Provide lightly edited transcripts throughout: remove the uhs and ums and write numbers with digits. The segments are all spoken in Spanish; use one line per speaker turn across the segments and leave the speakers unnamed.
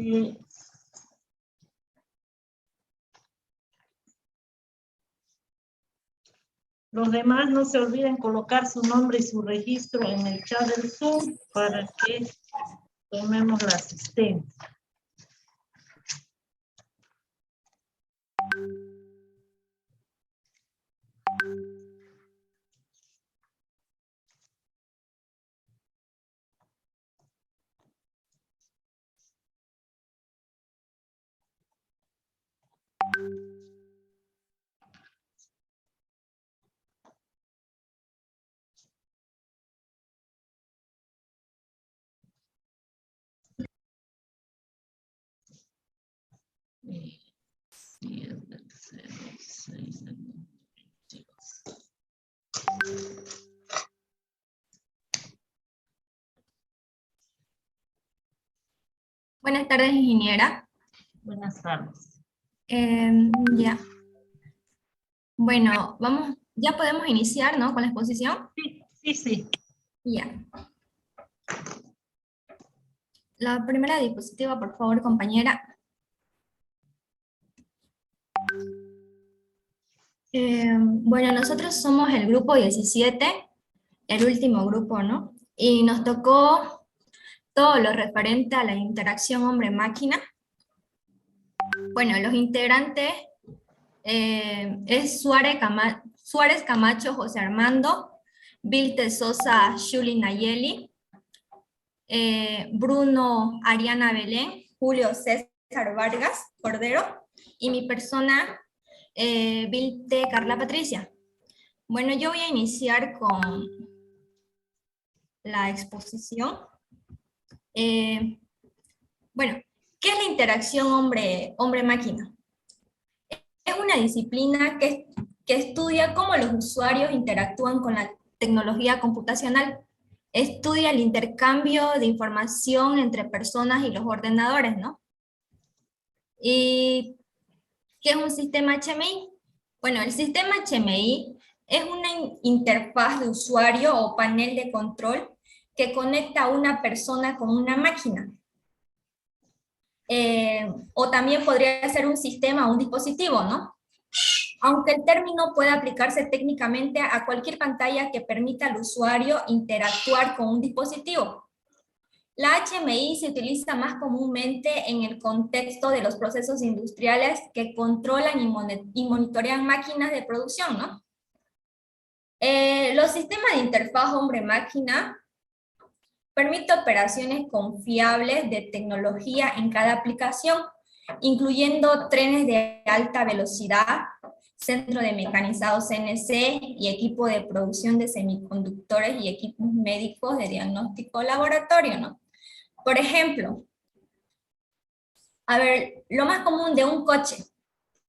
Eh, Los demás no se olviden colocar su nombre y su registro en el chat del Zoom para que tomemos la asistencia.
Buenas tardes, ingeniera.
Buenas tardes.
Ya. Bueno, ya podemos iniciar, ¿no? Con la exposición.
Sí.
Ya. La primera diapositiva, por favor, compañera. Bueno, nosotros somos el grupo 17, el último grupo, ¿no? Y nos tocó todo lo referente a la interacción hombre-máquina. Bueno, los integrantes es Suárez Camacho José Armando, Vilte Sosa Shuli Nayeli, Bruno Ariana Belén, Julio César Vargas Cordero, y mi persona, Vilte Carla Patricia. Bueno, yo voy a iniciar con la exposición. Bueno, ¿qué es la interacción hombre-máquina? Es una disciplina que estudia cómo los usuarios interactúan con la tecnología computacional. Estudia el intercambio de información entre personas y los ordenadores, ¿no? ¿Y qué es un sistema HMI? Bueno, el sistema HMI es una interfaz de usuario o panel de control que conecta a una persona con una máquina. O también podría ser un sistema o un dispositivo, ¿no? Aunque el término puede aplicarse técnicamente a cualquier pantalla que permita al usuario interactuar con un dispositivo. La HMI se utiliza más comúnmente en el contexto de los procesos industriales que controlan y monitorean máquinas de producción, ¿no? Los sistemas de interfaz hombre-máquina permiten operaciones confiables de tecnología en cada aplicación, incluyendo trenes de alta velocidad, centro de mecanizados CNC y equipo de producción de semiconductores y equipos médicos de diagnóstico laboratorio, ¿no? Por ejemplo, a ver, lo más común de un coche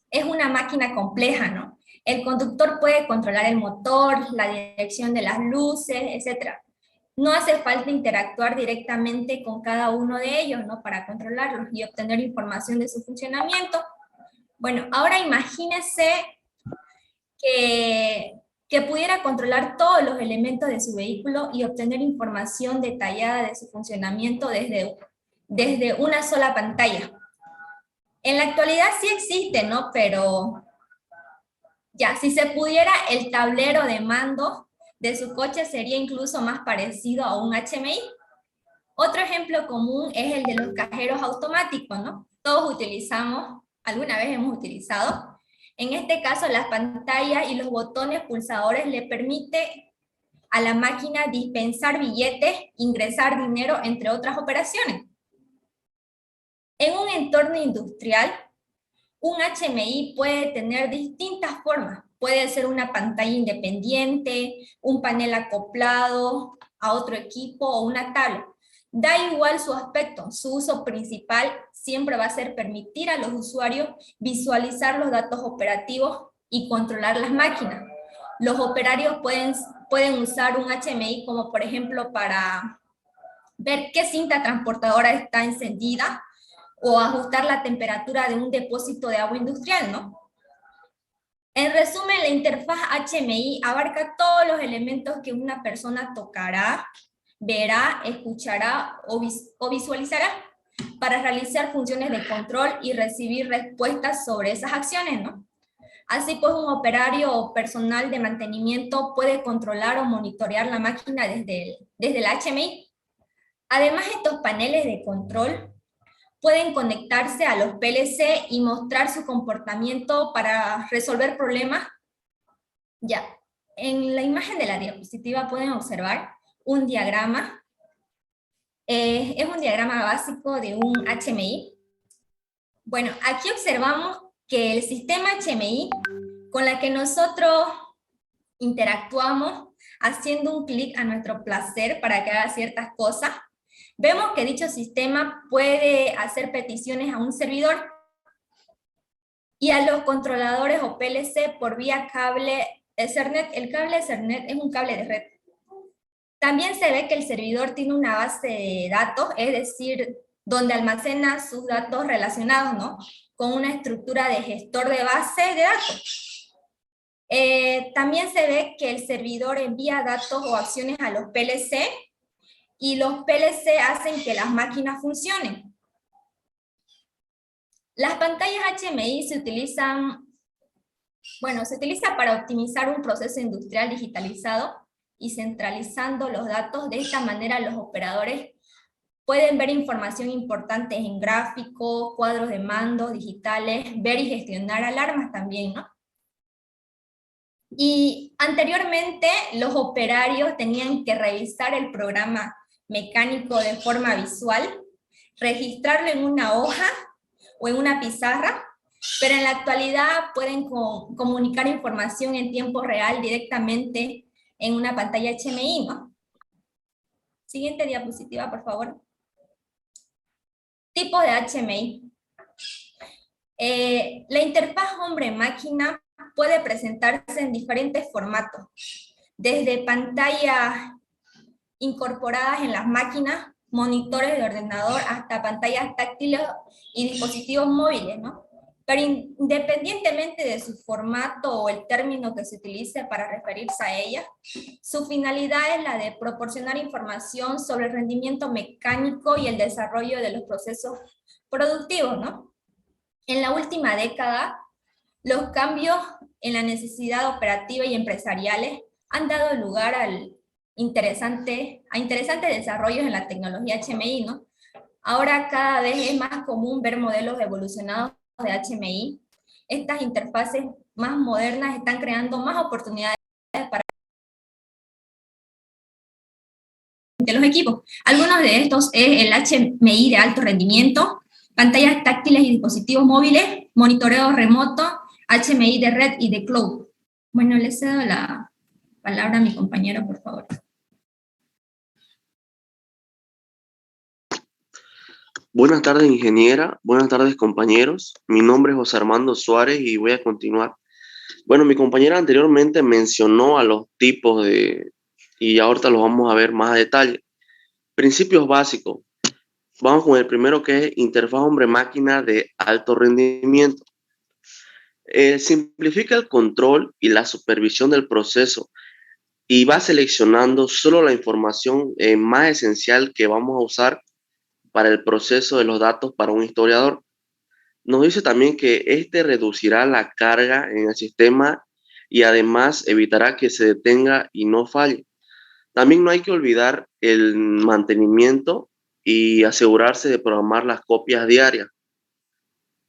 es una máquina compleja, ¿no? El conductor puede controlar el motor, la dirección de las luces, etc. No hace falta interactuar directamente con cada uno de ellos, ¿no? Para controlarlos y obtener información de su funcionamiento. Bueno, ahora imagínese que pudiera controlar todos los elementos de su vehículo y obtener información detallada de su funcionamiento desde una sola pantalla. En la actualidad sí existe, ¿no? Pero ya, si se pudiera, el tablero de mando de su coche sería incluso más parecido a un HMI. Otro ejemplo común es el de los cajeros automáticos, ¿no? Todos utilizamos, alguna vez hemos utilizado. En este caso, las pantallas y los botones pulsadores le permiten a la máquina dispensar billetes, ingresar dinero, entre otras operaciones. En un entorno industrial, un HMI puede tener distintas formas. Puede ser una pantalla independiente, un panel acoplado a otro equipo o una tablet. Da igual su aspecto, su uso principal siempre va a ser permitir a los usuarios visualizar los datos operativos y controlar las máquinas. Los operarios pueden usar un HMI como por ejemplo para ver qué cinta transportadora está encendida o ajustar la temperatura de un depósito de agua industrial, ¿no? En resumen, la interfaz HMI abarca todos los elementos que una persona tocará, verá, escuchará o visualizará. para realizar funciones de control y recibir respuestas sobre esas acciones, ¿no? Así pues, un operario o personal de mantenimiento puede controlar o monitorear la máquina desde el HMI. Además, estos paneles de control pueden conectarse a los PLC y mostrar su comportamiento para resolver problemas. Ya, en la imagen de la diapositiva pueden observar un diagrama. Es un diagrama básico de un HMI. Bueno, aquí observamos que el sistema HMI con la que nosotros interactuamos haciendo un clic a nuestro placer para que haga ciertas cosas, vemos que dicho sistema puede hacer peticiones a un servidor y a los controladores o PLC por vía cable Ethernet. El cable Ethernet es un cable de red. También se ve que el servidor tiene una base de datos, es decir, donde almacena sus datos relacionados, ¿no? Con una estructura de gestor de base de datos. También se ve que el servidor envía datos o acciones a los PLC y los PLC hacen que las máquinas funcionen. Las pantallas HMI se utilizan para optimizar un proceso industrial digitalizado y centralizando los datos. De esta manera los operadores pueden ver información importante en gráficos, cuadros de mandos digitales, ver y gestionar alarmas también, ¿no? Y anteriormente los operarios tenían que revisar el programa mecánico de forma visual, registrarlo en una hoja o en una pizarra, pero en la actualidad pueden comunicar información en tiempo real directamente en una pantalla HMI, ¿no? Siguiente diapositiva, por favor. Tipo de HMI. La interfaz hombre-máquina puede presentarse en diferentes formatos, desde pantallas incorporadas en las máquinas, monitores de ordenador, hasta pantallas táctiles y dispositivos móviles, ¿no? Pero independientemente de su formato o el término que se utilice para referirse a ella, su finalidad es la de proporcionar información sobre el rendimiento mecánico y el desarrollo de los procesos productivos, ¿no? En la última década, los cambios en la necesidad operativa y empresariales han dado lugar a interesantes desarrollos en la tecnología HMI, ¿no? Ahora cada vez es más común ver modelos evolucionados de HMI. Estas interfaces más modernas están creando más oportunidades para los equipos. Algunos de estos es el HMI de alto rendimiento, pantallas táctiles y dispositivos móviles, monitoreo remoto, HMI de red y de cloud. Bueno, le cedo la palabra a mi compañero, por favor.
Buenas tardes, ingeniera. Buenas tardes, compañeros. Mi nombre es José Armando Suárez y voy a continuar. Bueno, mi compañera anteriormente mencionó a los tipos y ahorita los vamos a ver más a detalle. Principios básicos. Vamos con el primero, que es interfaz hombre-máquina de alto rendimiento. Simplifica el control y la supervisión del proceso y va seleccionando solo la información más esencial que vamos a usar para el proceso de los datos para un historiador. Nos dice también que este reducirá la carga en el sistema y además evitará que se detenga y no falle. También no hay que olvidar el mantenimiento y asegurarse de programar las copias diarias.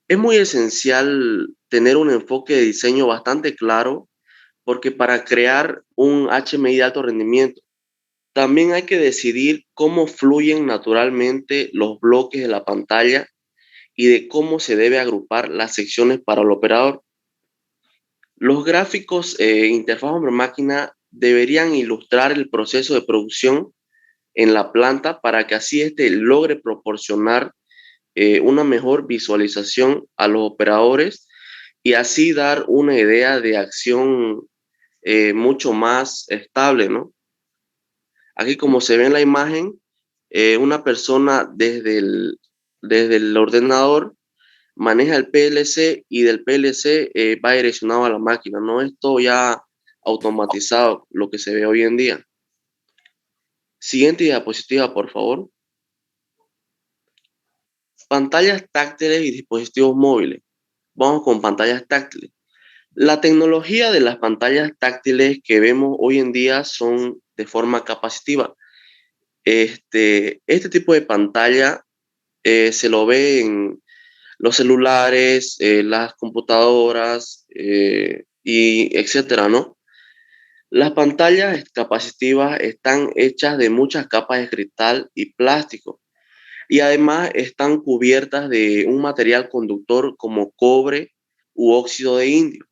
Es muy esencial tener un enfoque de diseño bastante claro, porque para crear un HMI de alto rendimiento también hay que decidir cómo fluyen naturalmente los bloques de la pantalla y de cómo se debe agrupar las secciones para el operador. Los gráficos interfaz hombre-máquina deberían ilustrar el proceso de producción en la planta para que así logre proporcionar una mejor visualización a los operadores y así dar una idea de acción mucho más estable, ¿no? Aquí, como se ve en la imagen, una persona desde el ordenador maneja el PLC y del PLC va direccionado a la máquina. No es todo ya automatizado, lo que se ve hoy en día. Siguiente diapositiva, por favor. Pantallas táctiles y dispositivos móviles. Vamos con pantallas táctiles. La tecnología de las pantallas táctiles que vemos hoy en día son de forma capacitiva. Este tipo de pantalla se lo ve en los celulares, las computadoras y etcétera, ¿no? Las pantallas capacitivas están hechas de muchas capas de cristal y plástico y además están cubiertas de un material conductor como cobre u óxido de indio.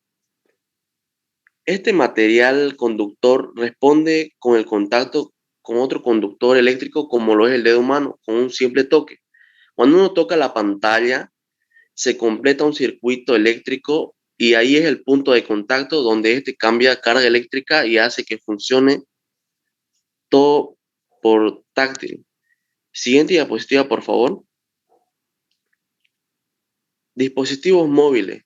Este material conductor responde con el contacto con otro conductor eléctrico como lo es el dedo humano, con un simple toque. Cuando uno toca la pantalla, se completa un circuito eléctrico y ahí es el punto de contacto donde este cambia carga eléctrica y hace que funcione todo por táctil. Siguiente diapositiva, por favor. Dispositivos móviles.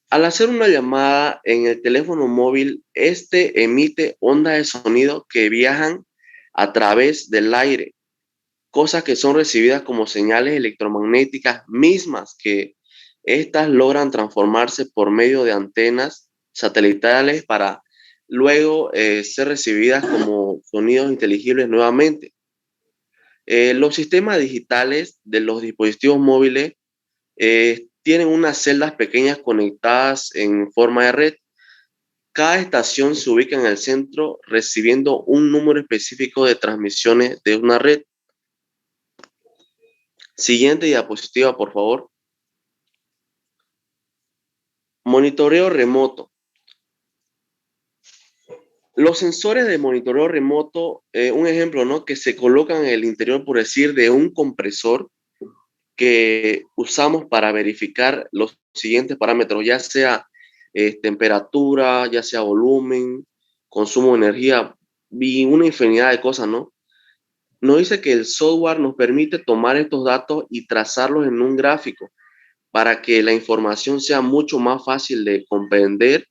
Al hacer una llamada en el teléfono móvil, este emite ondas de sonido que viajan a través del aire, cosas que son recibidas como señales electromagnéticas mismas que estas logran transformarse por medio de antenas satelitales para luego ser recibidas como sonidos inteligibles nuevamente. Los sistemas digitales de los dispositivos móviles tienen unas celdas pequeñas conectadas en forma de red. Cada estación se ubica en el centro recibiendo un número específico de transmisiones de una red. Siguiente diapositiva, por favor. Monitoreo remoto. Los sensores de monitoreo remoto, un ejemplo, ¿no? Que se colocan en el interior, por decir, de un compresor que usamos para verificar los siguientes parámetros, ya sea temperatura, ya sea volumen, consumo de energía y una infinidad de cosas, ¿no? Nos dice que el software nos permite tomar estos datos y trazarlos en un gráfico para que la información sea mucho más fácil de comprender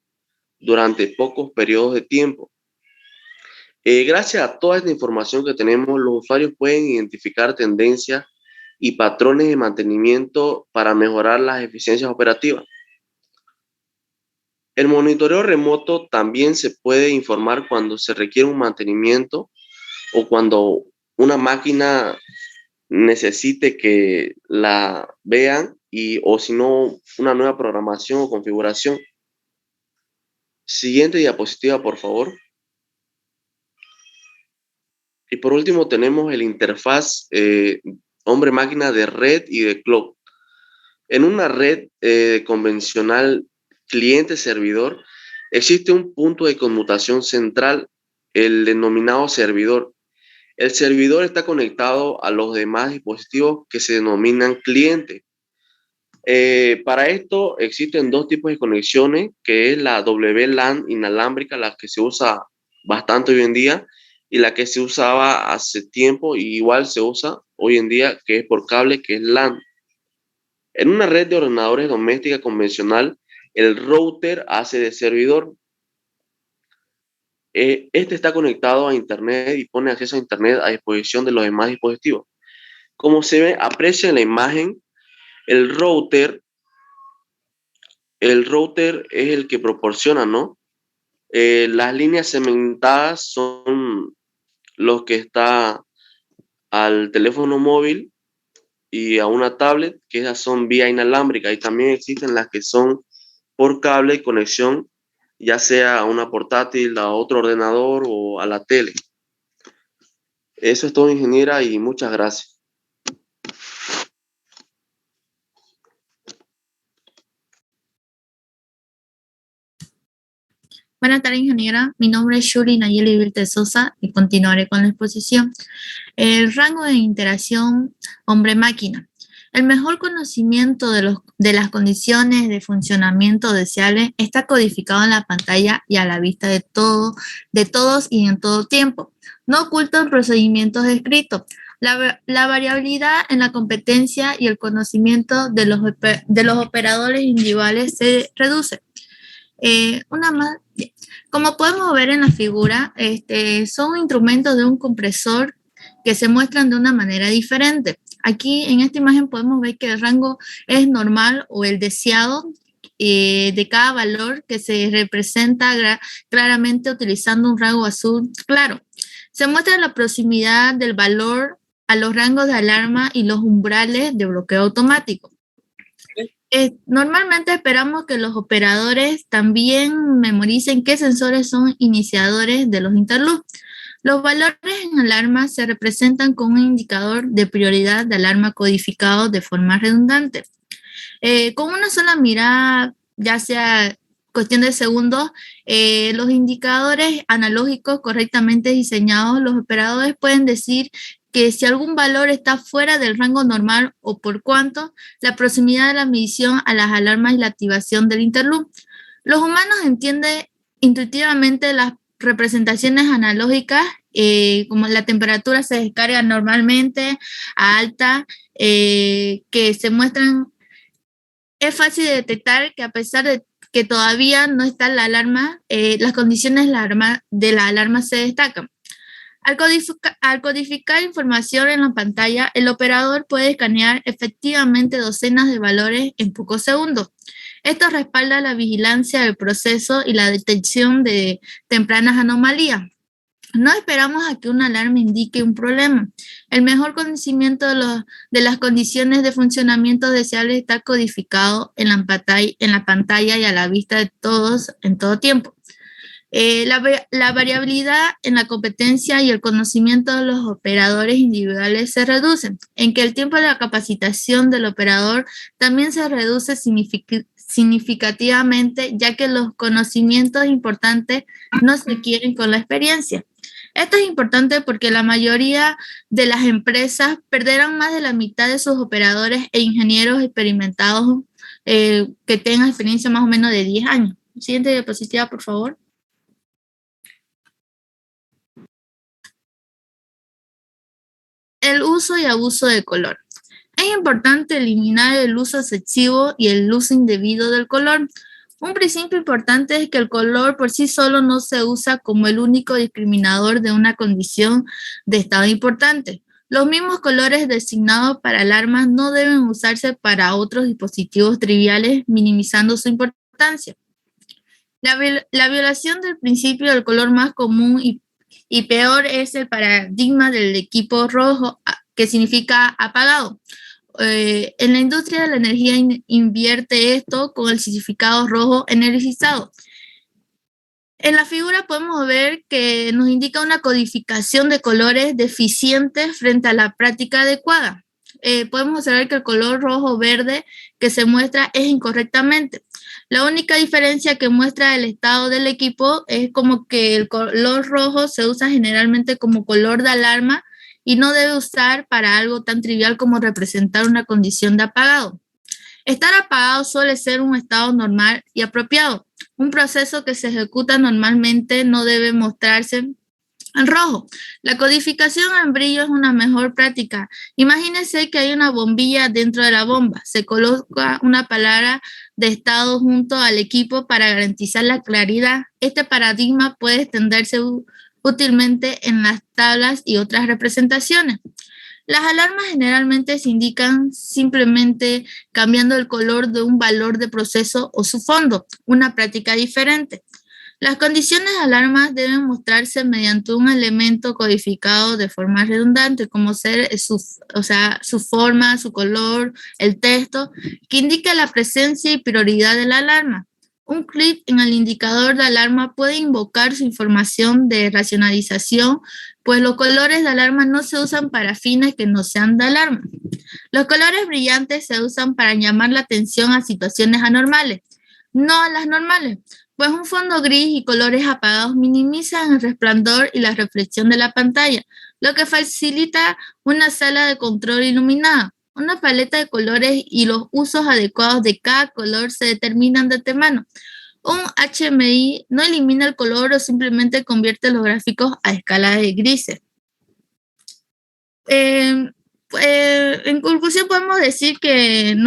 durante pocos periodos de tiempo. Gracias a toda esta información que tenemos, los usuarios pueden identificar tendencias y patrones de mantenimiento para mejorar las eficiencias operativas. El monitoreo remoto también se puede informar cuando se requiere un mantenimiento o cuando una máquina necesite que la vean o si no, una nueva programación o configuración. Siguiente diapositiva, por favor. Y por último tenemos el interfaz hombre-máquina de red y de cloud. En una red convencional cliente-servidor existe un punto de conmutación central, el denominado servidor. El servidor está conectado a los demás dispositivos que se denominan cliente. Para esto existen dos tipos de conexiones, que es la WLAN inalámbrica, la que se usa bastante hoy en día, y la que se usaba hace tiempo y igual se usa hoy en día, que es por cable, que es LAN. En una red de ordenadores doméstica convencional, el router hace de servidor. Este está conectado a Internet y pone acceso a Internet a disposición de los demás dispositivos. Como se ve, aprecia en la imagen, el router es el que proporciona, ¿no? Las líneas segmentadas son los que está al teléfono móvil y a una tablet, que esas son vía inalámbrica, y también existen las que son por cable y conexión, ya sea a una portátil, a otro ordenador o a la tele. Eso es todo, ingeniera, y muchas gracias.
Buenas tardes, ingeniera. Mi nombre es Shuri Nayeli Vilte Sosa y continuaré con la exposición. El rango de interacción hombre-máquina. El mejor conocimiento de las condiciones de funcionamiento deseables está codificado en la pantalla y a la vista de todos y en todo tiempo. No ocultan procedimientos escritos. La variabilidad en la competencia y el conocimiento de los operadores individuales se reduce. Una más, como podemos ver en la figura, son instrumentos de un compresor que se muestran de una manera diferente. Aquí en esta imagen podemos ver que el rango es normal o el deseado de cada valor que se representa claramente utilizando un rango azul claro. Se muestra la proximidad del valor a los rangos de alarma y los umbrales de bloqueo automático. Normalmente esperamos que los operadores también memoricen qué sensores son iniciadores de los interloops. Los valores en alarma se representan con un indicador de prioridad de alarma codificado de forma redundante. Con una sola mirada, ya sea cuestión de segundos, los indicadores analógicos correctamente diseñados, los operadores pueden decir que si algún valor está fuera del rango normal o por cuánto, la proximidad de la medición a las alarmas y la activación del interloop. Los humanos entienden intuitivamente las representaciones analógicas, como la temperatura se descarga normalmente a alta, que se muestran. Es fácil de detectar que a pesar de que todavía no está la alarma, las condiciones de la alarma se destacan. Al codificar información en la pantalla, el operador puede escanear efectivamente docenas de valores en pocos segundos. Esto respalda la vigilancia del proceso y la detección de tempranas anomalías. No esperamos a que una alarma indique un problema. El mejor conocimiento de las condiciones de funcionamiento deseables está codificado en la pantalla y a la vista de todos en todo tiempo. La variabilidad en la competencia y el conocimiento de los operadores individuales se reducen, en que el tiempo de la capacitación del operador también se reduce significativamente, ya que los conocimientos importantes no se adquieren con la experiencia. Esto es importante porque la mayoría de las empresas perderán más de la mitad de sus operadores e ingenieros experimentados que tengan experiencia más o menos de 10 años. Siguiente diapositiva, por favor. El uso y abuso del color. Es importante eliminar el uso excesivo y el uso indebido del color. Un principio importante es que el color por sí solo no se usa como el único discriminador de una condición de estado importante. Los mismos colores designados para alarmas no deben usarse para otros dispositivos triviales, minimizando su importancia. La violación del principio del color más común y peor es el paradigma del equipo rojo, que significa apagado. En la industria de la energía invierte esto con el significado rojo energizado. En la figura podemos ver que nos indica una codificación de colores deficientes frente a la práctica adecuada. Podemos observar que el color rojo-verde que se muestra es incorrectamente. La única diferencia que muestra el estado del equipo es como que el color rojo se usa generalmente como color de alarma y no debe usar para algo tan trivial como representar una condición de apagado. Estar apagado suele ser un estado normal y apropiado. Un proceso que se ejecuta normalmente no debe mostrarse en rojo. La codificación en brillo es una mejor práctica. Imagínense que hay una bombilla dentro de la bomba. Se coloca una palabra de estado junto al equipo para garantizar la claridad. Este paradigma puede extenderse útilmente en las tablas y otras representaciones. Las alarmas generalmente se indican simplemente cambiando el color de un valor de proceso o su fondo, una práctica diferente. Las condiciones de alarma deben mostrarse mediante un elemento codificado de forma redundante, como ser su forma, su color, el texto, que indique la presencia y prioridad de la alarma. Un clic en el indicador de alarma puede invocar su información de racionalización, pues los colores de alarma no se usan para fines que no sean de alarma. Los colores brillantes se usan para llamar la atención a situaciones anormales, no a las normales, pues un fondo gris y colores apagados minimizan el resplandor y la reflexión de la pantalla, lo que facilita una sala de control iluminada. Una paleta de colores y los usos adecuados de cada color se determinan de antemano. Un HMI no elimina el color o simplemente convierte los gráficos a escala de grises. En conclusión podemos decir que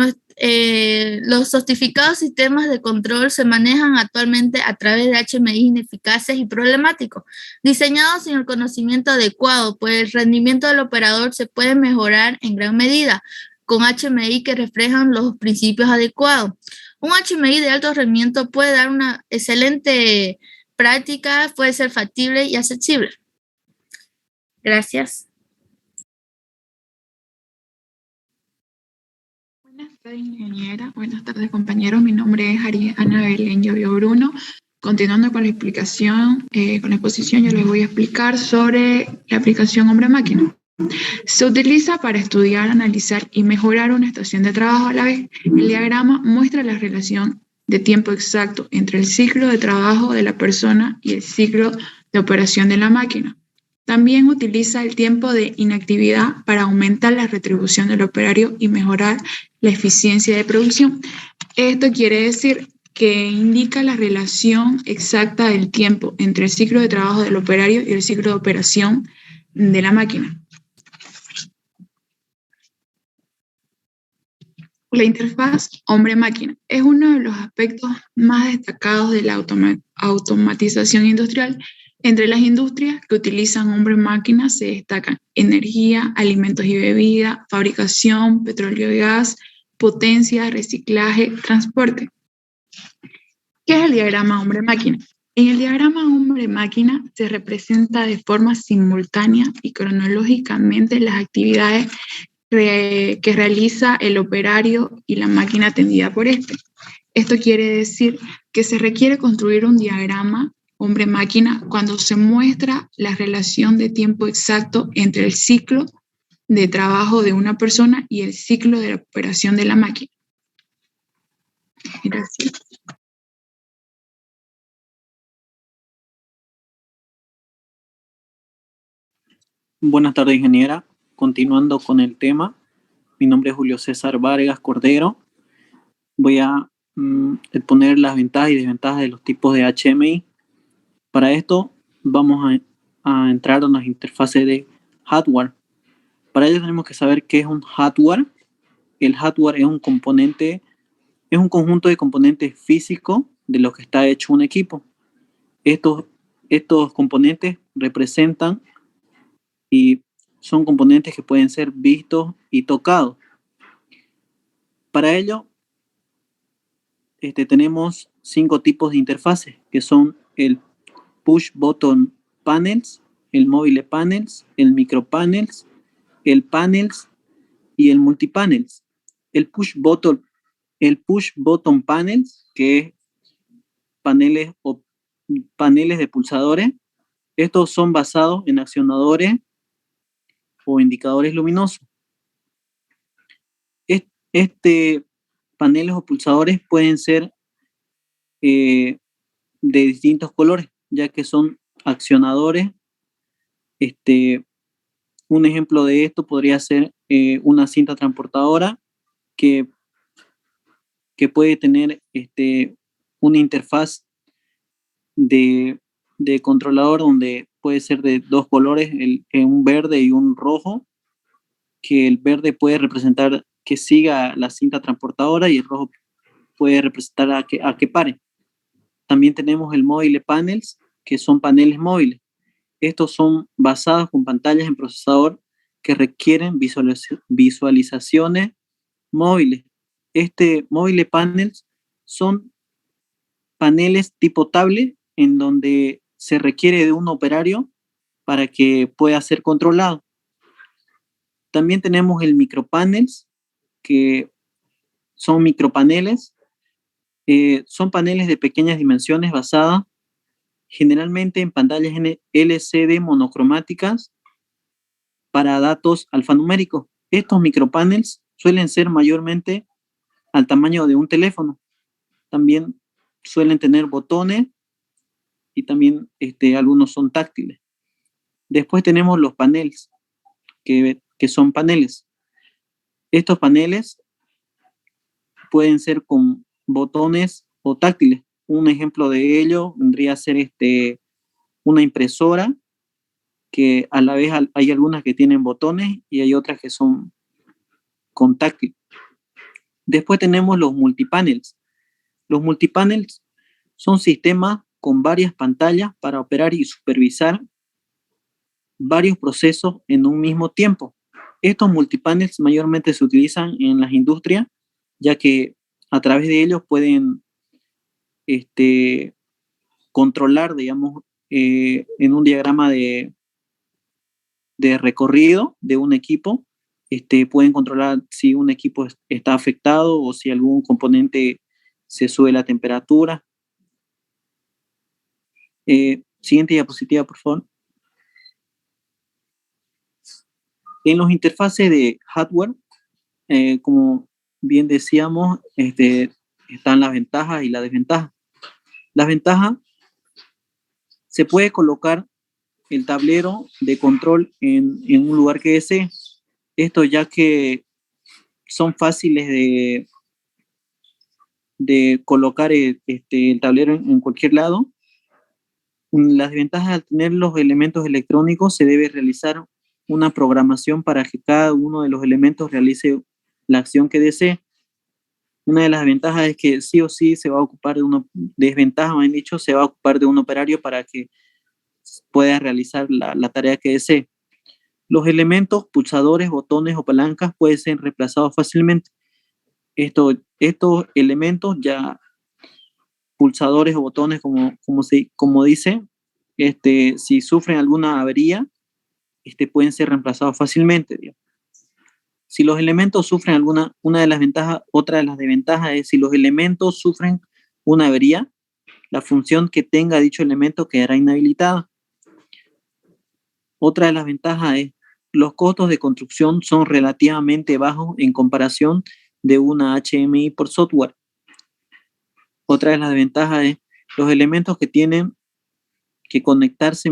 Los sofisticados sistemas de control se manejan actualmente a través de HMI ineficaces y problemáticos, diseñados sin el conocimiento adecuado, pues el rendimiento del operador se puede mejorar en gran medida con HMI que reflejan los principios adecuados. Un HMI de alto rendimiento puede dar una excelente práctica, puede ser factible y accesible. Gracias.
Buenas tardes, ingeniera. Buenas tardes, compañeros. Mi nombre es Ariana Belén Llobio Bruno. Continuando con la explicación, con la exposición, yo les voy a explicar sobre la aplicación hombre-máquina. Se utiliza para estudiar, analizar y mejorar una estación de trabajo a la vez. El diagrama muestra la relación de tiempo exacto entre el ciclo de trabajo de la persona y el ciclo de operación de la máquina. También utiliza el tiempo de inactividad para aumentar la retribución del operario y mejorar la eficiencia de producción. Esto quiere decir que indica la relación exacta del tiempo entre el ciclo de trabajo del operario y el ciclo de operación de la máquina. La interfaz hombre-máquina es uno de los aspectos más destacados de la automatización industrial. Entre las industrias que utilizan hombre-máquina se destacan energía, alimentos y bebidas, fabricación, petróleo y gas, potencia, reciclaje, transporte. ¿Qué es el diagrama hombre-máquina? En el diagrama hombre-máquina se representa de forma simultánea y cronológicamente las actividades que realiza el operario y la máquina atendida por este. Esto quiere decir que se requiere construir un diagrama hombre-máquina cuando se muestra la relación de tiempo exacto entre el ciclo de trabajo de una persona y el ciclo de la operación de la máquina. Gracias.
Buenas tardes, ingeniera. Continuando con el tema, mi nombre es Julio César Vargas Cordero. Voy a exponer las ventajas y desventajas de los tipos de HMI. Para esto vamos a entrar a las interfaces de hardware. Para ello tenemos que saber qué es un hardware. El hardware es un conjunto de componentes físicos de los que está hecho un equipo. Estos componentes representan y son componentes que pueden ser vistos y tocados. Para ello, tenemos 5 tipos de interfaces, que son el push button panels, el mobile panels, el micro panels, el panels y el multipanels. El push button panels, que es paneles de pulsadores, estos son basados en accionadores o indicadores luminosos. Paneles o pulsadores pueden ser de distintos colores, ya que son accionadores. Un ejemplo de esto podría ser una cinta transportadora que puede tener una interfaz de controlador donde puede ser de 2 colores, un verde y un rojo, que el verde puede representar que siga la cinta transportadora y el rojo puede representar a que pare. También tenemos el mobile panels, que son paneles móviles. Estos son basados con pantallas en procesador que requieren visualizaciones móviles. Mobile panels son paneles tipo tablet en donde se requiere de un operario para que pueda ser controlado. También tenemos el micropanels, que son micropaneles. Son paneles de pequeñas dimensiones basadas generalmente en pantallas LCD monocromáticas para datos alfanuméricos. Estos micropanels suelen ser mayormente al tamaño de un teléfono. También suelen tener botones y también algunos son táctiles. Después tenemos los paneles, que son paneles. Estos paneles pueden ser con botones o táctiles. Un ejemplo de ello vendría a ser una impresora, que a la vez hay algunas que tienen botones y hay otras que son con táctil. Después tenemos los multipanels. Los multipanels son sistemas con varias pantallas para operar y supervisar varios procesos en un mismo tiempo. Estos multipanels mayormente se utilizan en las industrias, ya que a través de ellos pueden controlar, digamos, en un diagrama de recorrido de un equipo, pueden controlar si un equipo está afectado o si algún componente se sube la temperatura. Siguiente diapositiva, por favor. En los interfaces de hardware, como bien decíamos, están las ventajas y las desventajas. Las ventajas, se puede colocar el tablero de control en un lugar que desee. Esto ya que son fáciles de colocar el tablero en cualquier lado. Las desventajas al tener los elementos electrónicos, se debe realizar una programación para que cada uno de los elementos realice la acción que desee. Una de las ventajas es que sí o sí se va a ocupar de una desventaja, más bien dicho, se va a ocupar de un operario para que pueda realizar la tarea que desee. Los elementos, pulsadores, botones o palancas pueden ser reemplazados fácilmente. Estos elementos ya, pulsadores o botones, como dice, si sufren alguna avería, pueden ser reemplazados fácilmente, digamos. Si los elementos sufren una de las ventajas, otra de las desventajas es si los elementos sufren una avería, la función que tenga dicho elemento quedará inhabilitada. Otra de las ventajas es los costos de construcción son relativamente bajos en comparación de una HMI por software. Otra de las desventajas es los elementos que tienen que conectarse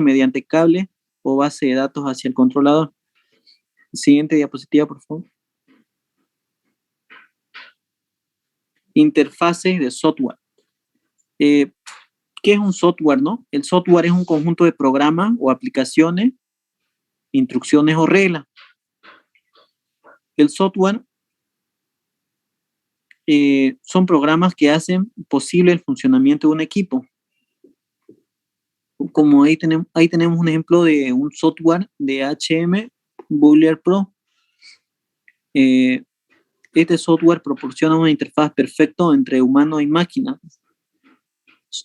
mediante cable o base de datos hacia el controlador. Siguiente diapositiva, por favor. Interfaces de software. ¿Qué es un software, no? El software es un conjunto de programas o aplicaciones, instrucciones o reglas. El software son programas que hacen posible el funcionamiento de un equipo. Como ahí tenemos un ejemplo de un software de HM Boiler Pro. Este software proporciona una interfaz perfecta entre humano y máquina.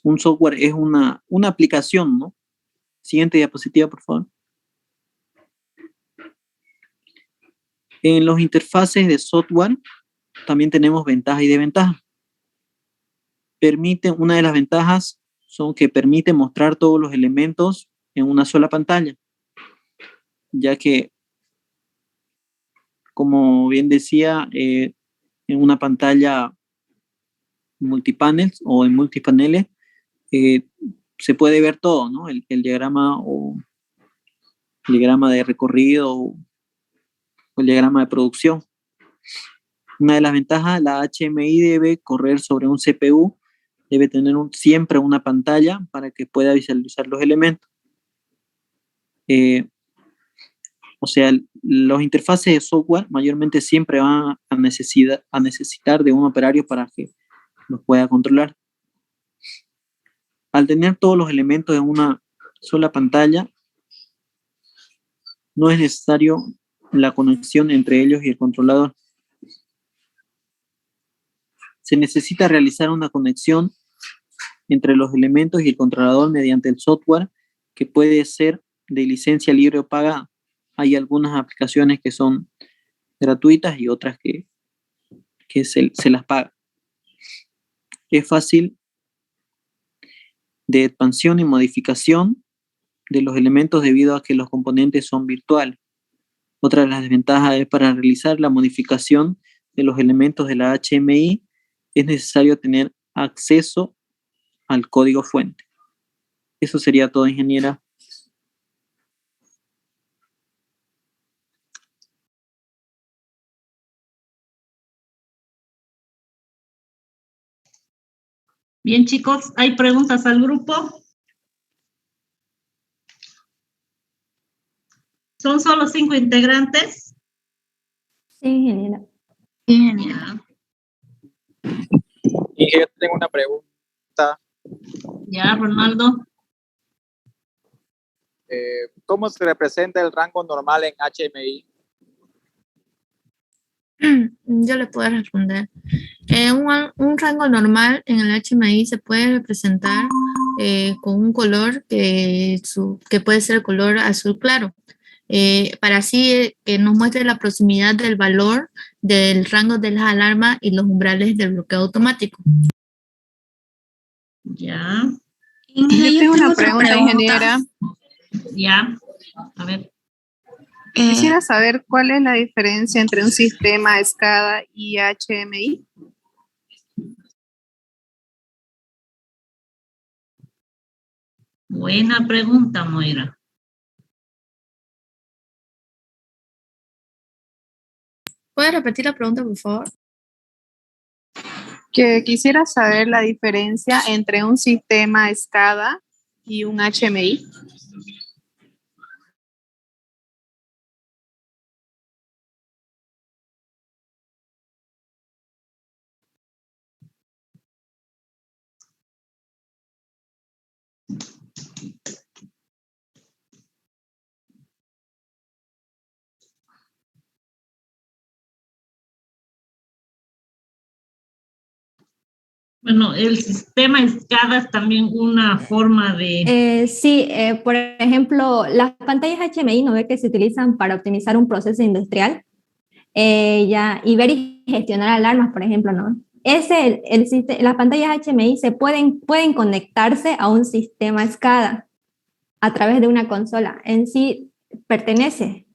Un software es una aplicación, ¿no? Siguiente diapositiva, por favor. En los interfaces de software también tenemos ventajas y desventajas. Una de las ventajas son que permite mostrar todos los elementos en una sola pantalla, ya que, como bien decía, en una pantalla multipanels o en multipaneles se puede ver todo, ¿no? El diagrama o el diagrama de recorrido o el diagrama de producción. Una de las ventajas, la HMI debe correr sobre un CPU, debe tener siempre una pantalla para que pueda visualizar los elementos. O sea, los interfaces de software mayormente siempre van a necesitar de un operario para que los pueda controlar. Al tener todos los elementos en una sola pantalla, no es necesario la conexión entre ellos y el controlador. Se necesita realizar una conexión entre los elementos y el controlador mediante el software, que puede ser de licencia libre o pagada. Hay algunas aplicaciones que son gratuitas y otras que se las paga. Es fácil de expansión y modificación de los elementos debido a que los componentes son virtuales. Otra de las desventajas es para realizar la modificación de los elementos de la HMI es necesario tener acceso al código fuente. Eso sería todo, ingeniera.
Bien, chicos, ¿hay preguntas al grupo? ¿Son solo 5 integrantes?
Sí, ingeniera.
Ingeniera.
Y yo tengo una pregunta.
Ya, Ronaldo.
¿Cómo se representa el rango normal en HMI?
Yo le puedo responder. Un rango normal en el HMI se puede representar con un color que puede ser el color azul claro, para así que nos muestre la proximidad del valor del rango de las alarmas y los umbrales del bloqueo automático.
Ya,
Yo tengo una pregunta, ingeniera.
ya. A ver.
Quisiera saber cuál es la diferencia entre un sistema SCADA y HMI.
Buena pregunta, Moira.
¿Puede repetir la pregunta, por favor?
Que quisiera saber la diferencia entre un sistema SCADA y un HMI.
Bueno, el sistema SCADA es también una forma de...
Sí, por ejemplo, las pantallas HMI, ¿no ve que se utilizan para optimizar un proceso industrial? Y ver y gestionar alarmas, por ejemplo, ¿no? Las pantallas HMI pueden conectarse a un sistema SCADA a través de una consola. En sí pertenece.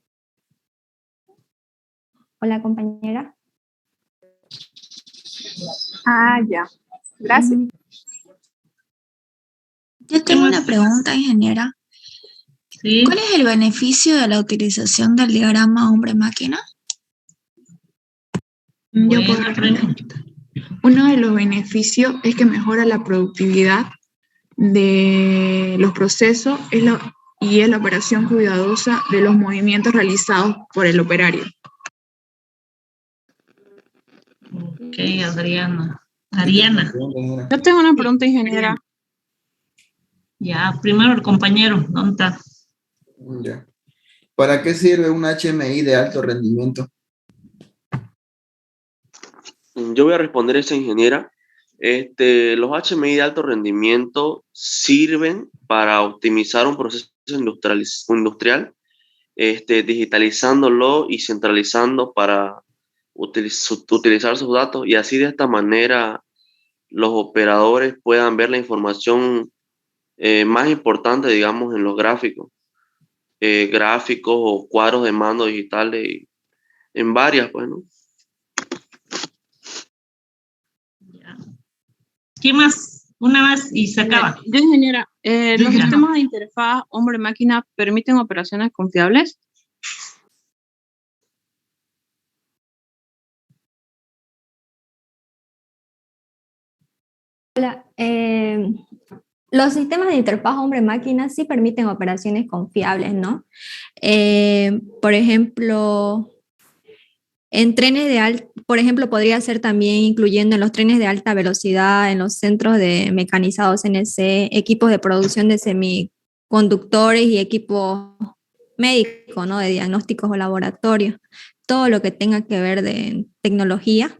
Hola, compañera.
Ah, ya. Gracias.
Yo tengo una pregunta, ingeniera.
¿Sí?
¿Cuál es el beneficio de la utilización del diagrama hombre-máquina?
Yo puedo responder. Uno de los beneficios es que mejora la productividad de los procesos y es la operación cuidadosa de los movimientos realizados por el operario.
Ok, Ariana.
Yo tengo una pregunta, ingeniera.
Ya, primero el compañero, ¿dónde está?
Ya. ¿Para qué sirve un HMI de alto rendimiento?
Yo voy a responder esa ingeniera. Los HMI de alto rendimiento sirven para optimizar un proceso industrial, digitalizándolo y centralizando para utilizar sus datos, y así de esta manera los operadores puedan ver la información más importante, digamos, en los gráficos o cuadros de mando digitales, y en varias, pues, ¿no?
Ya. ¿Qué más? Una más y se acaba.
Yo, ingeniera, ¿los
Ya.
sistemas de interfaz hombre-máquina permiten operaciones confiables?
Hola, los sistemas de interfaz hombre-máquina sí permiten operaciones confiables, ¿no? Por ejemplo, por ejemplo, podría ser también incluyendo en los trenes de alta velocidad, en los centros de mecanizados CNC, equipos de producción de semiconductores y equipos médicos, ¿no? De diagnósticos o laboratorios. Todo lo que tenga que ver de tecnología.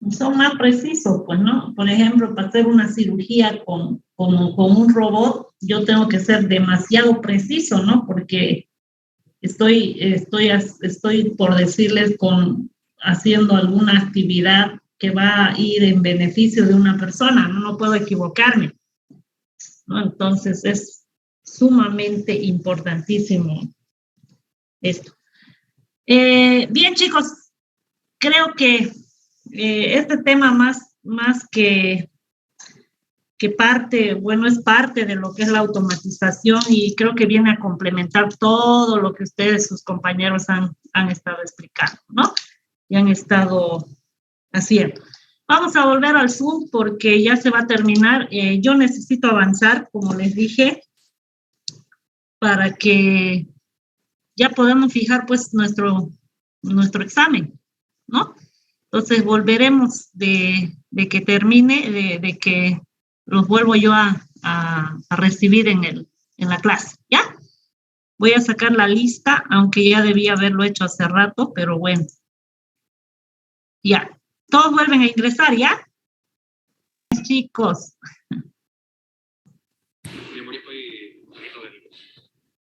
Son más precisos, pues, ¿no? Por ejemplo, para hacer una cirugía con un robot, yo tengo que ser demasiado preciso, ¿no? Porque estoy por decirles, haciendo alguna actividad que va a ir en beneficio de una persona, no puedo equivocarme, ¿no? Entonces es sumamente importantísimo esto. Bien, chicos, creo que este tema más que parte, bueno, es parte de lo que es la automatización, y creo que viene a complementar todo lo que ustedes, sus compañeros, han estado explicando, ¿no? Y han estado haciendo. Vamos a volver al Zoom porque ya se va a terminar. Yo necesito avanzar, como les dije, para que ya podemos fijar pues nuestro examen, ¿no? Entonces volveremos de que termine, de que los vuelvo yo a recibir en la clase, ¿ya? Voy a sacar la lista, aunque ya debía haberlo hecho hace rato, pero bueno. Ya, todos vuelven a ingresar, ¿ya? Chicos.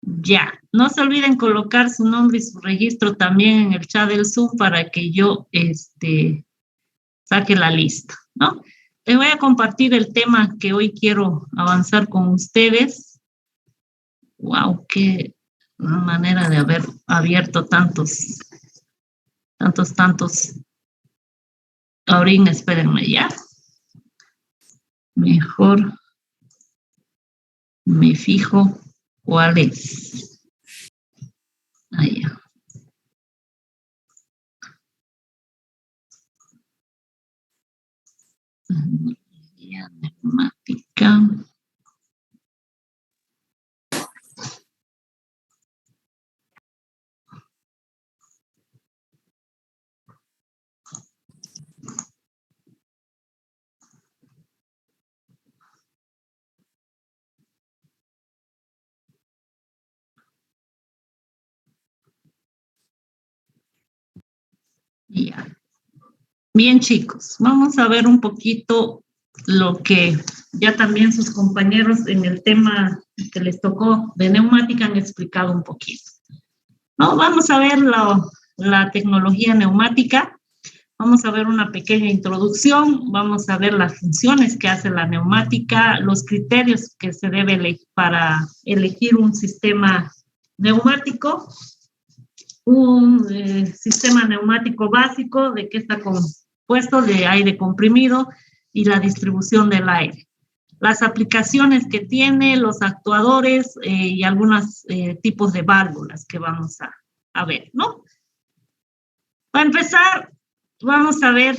Ya, no se olviden colocar su nombre y su registro también en el chat del Zoom para que yo saque la lista, ¿no? Les voy a compartir el tema que hoy quiero avanzar con ustedes. Wow, qué manera de haber abierto tantos. Ahorita, espérenme ya. Mejor me fijo cuál es. Allá. Neumática. Ya. Bien, chicos, vamos a ver un poquito lo que ya también sus compañeros en el tema que les tocó de neumática han explicado un poquito. ¿No? Vamos a ver la tecnología neumática, vamos a ver una pequeña introducción, vamos a ver las funciones que hace la neumática, los criterios que se debe elegir para elegir un sistema neumático, un sistema neumático básico, de que está compuesto de aire comprimido y la distribución del aire. Las aplicaciones que tiene, los actuadores y algunos tipos de válvulas que vamos a ver, ¿no? Para empezar, vamos a ver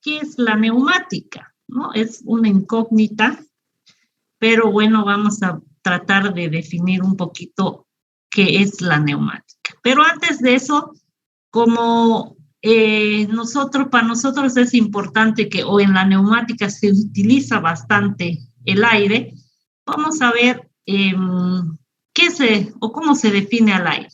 qué es la neumática, ¿no? Es una incógnita, pero bueno, vamos a tratar de definir un poquito qué es la neumática. Pero antes de eso, como para nosotros es importante que o en la neumática se utiliza bastante el aire, vamos a ver cómo se define al aire.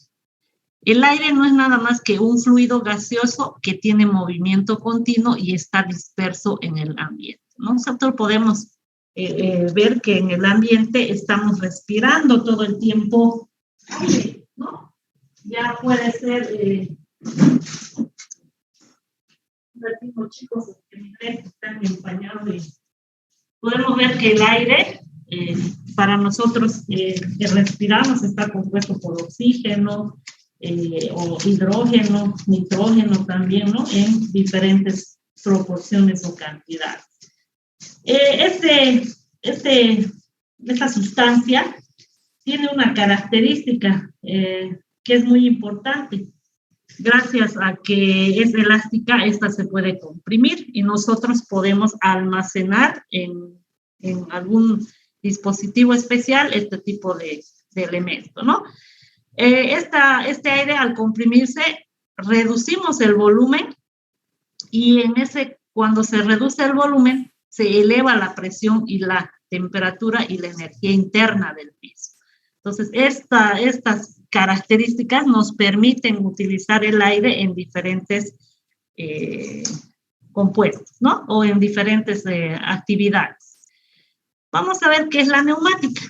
El aire no es nada más que un fluido gaseoso que tiene movimiento continuo y está disperso en el ambiente. Nosotros podemos ver que en el ambiente estamos respirando todo el tiempo aire, ¿no? Ya puede ser... chicos, que mi inglés están empañados. Podemos ver que el aire, para nosotros que respiramos, está compuesto por oxígeno, o hidrógeno, nitrógeno también, ¿no? En diferentes proporciones o cantidades. Esta sustancia tiene una característica que es muy importante. Gracias a que es elástica, esta se puede comprimir y nosotros podemos almacenar en algún dispositivo especial este tipo de elemento, ¿no? Este aire, al comprimirse, reducimos el volumen y cuando se reduce el volumen, se eleva la presión y la temperatura y la energía interna del piso. Entonces, estas características nos permiten utilizar el aire en diferentes compuestos, ¿no? O en diferentes actividades. Vamos a ver qué es la neumática.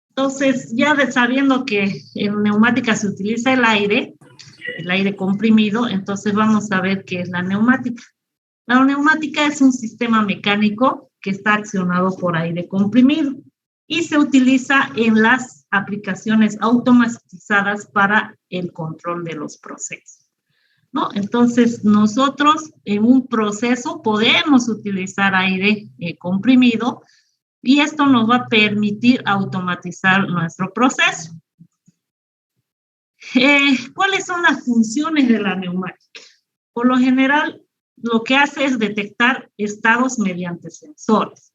Entonces, ya sabiendo que en neumática se utiliza el aire comprimido, entonces vamos a ver qué es la neumática. La neumática es un sistema mecánico que está accionado por aire comprimido y se utiliza en las aplicaciones automatizadas para el control de los procesos, ¿no? Entonces, nosotros en un proceso podemos utilizar aire comprimido y esto nos va a permitir automatizar nuestro proceso. ¿Cuáles son las funciones de la neumática? Por lo general, lo que hace es detectar estados mediante sensores.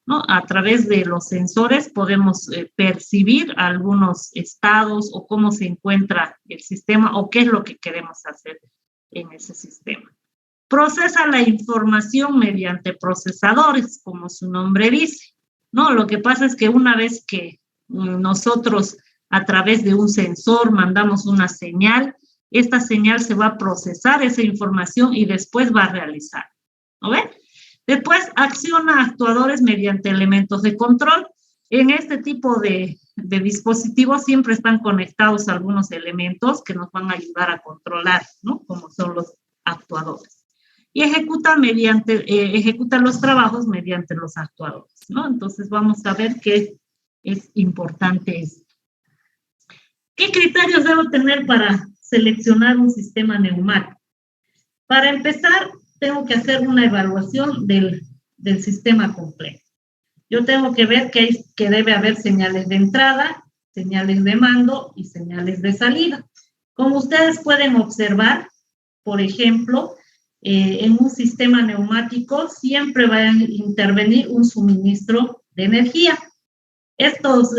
¿no? A través de los sensores podemos percibir algunos estados o cómo se encuentra el sistema o qué es lo que queremos hacer en ese sistema. Procesa la información mediante procesadores, como su nombre dice, ¿no? Lo que pasa es que una vez que nosotros a través de un sensor mandamos una señal, esta señal se va a procesar esa información y después va a realizar, ¿no ven? Después acciona actuadores mediante elementos de control. En este tipo de dispositivos siempre están conectados algunos elementos que nos van a ayudar a controlar, ¿no? Como son los actuadores. Y ejecuta los trabajos mediante los actuadores, ¿no? Entonces vamos a ver qué es importante esto. ¿Qué criterios debo tener para seleccionar un sistema neumático? Para empezar, tengo que hacer una evaluación del sistema completo. Yo tengo que ver que debe haber señales de entrada, señales de mando y señales de salida. Como ustedes pueden observar, por ejemplo, en un sistema neumático siempre va a intervenir un suministro de energía. Estos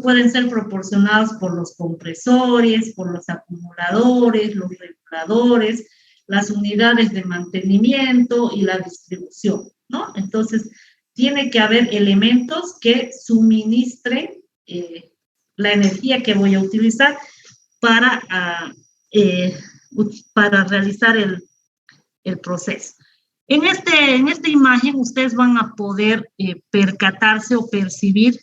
pueden ser proporcionados por los compresores, por los acumuladores, los reguladores, las unidades de mantenimiento y la distribución, ¿no? Entonces, tiene que haber elementos que suministren la energía que voy a utilizar para realizar el proceso. En esta imagen, ustedes van a poder percatarse o percibir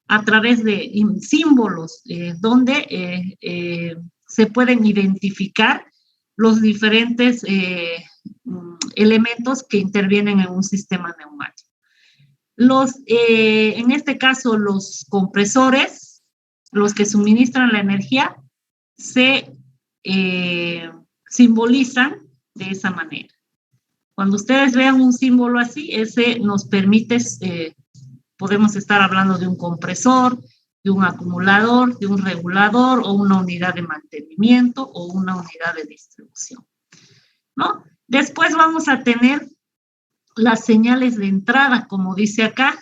a través de símbolos donde se pueden identificar los diferentes elementos que intervienen en un sistema neumático. En este caso, los compresores, los que suministran la energía, se simbolizan de esa manera. Cuando ustedes vean un símbolo así, ese nos permite, podemos estar hablando de un compresor, de un acumulador, de un regulador o una unidad de mantenimiento o una unidad de distribución, ¿no? Después vamos a tener las señales de entrada, como dice acá,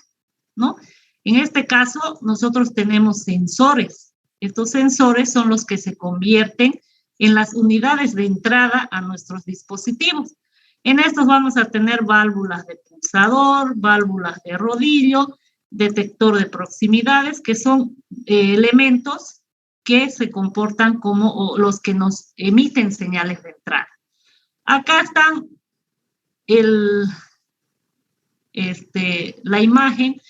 ¿no? En este caso, nosotros tenemos sensores. Estos sensores son los que se convierten en las unidades de entrada a nuestros dispositivos. En estos vamos a tener válvulas de pulsador, válvulas de rodillo, detector de proximidades, que son elementos que se comportan como los que nos emiten señales de entrada. Acá están la imagen,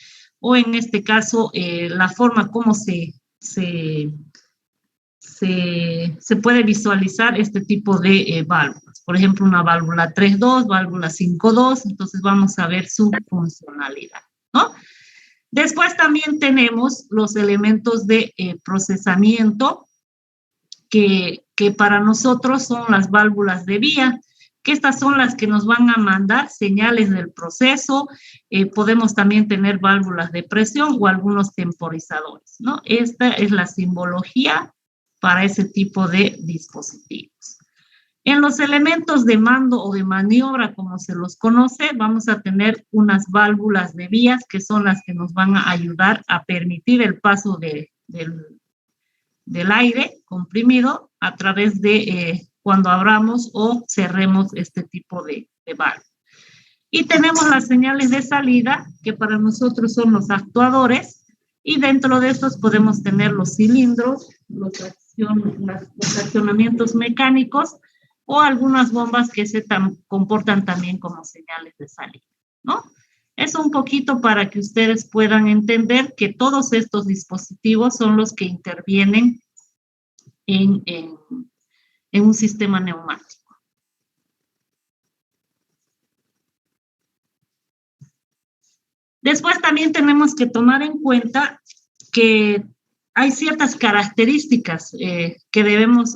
o en este caso, la forma como se puede visualizar este tipo de válvulas. Por ejemplo, una válvula 3.2, válvula 5.2, entonces vamos a ver su funcionalidad, ¿no? Después también tenemos los elementos de procesamiento que para nosotros son las válvulas de vía, que estas son las que nos van a mandar señales del proceso. Podemos también tener válvulas de presión o algunos temporizadores, ¿no? Esta es la simbología para ese tipo de dispositivos. En los elementos de mando o de maniobra, como se los conoce, vamos a tener unas válvulas de vías que son las que nos van a ayudar a permitir el paso del aire comprimido a través de cuando abramos o cerremos este tipo de válvula. Y tenemos las señales de salida, que para nosotros son los actuadores, y dentro de estos podemos tener los cilindros, los accionamientos mecánicos, o algunas bombas que se comportan también como señales de salida, ¿no? Es un poquito para que ustedes puedan entender que todos estos dispositivos son los que intervienen en un sistema neumático. Después también tenemos que tomar en cuenta que hay ciertas características que debemos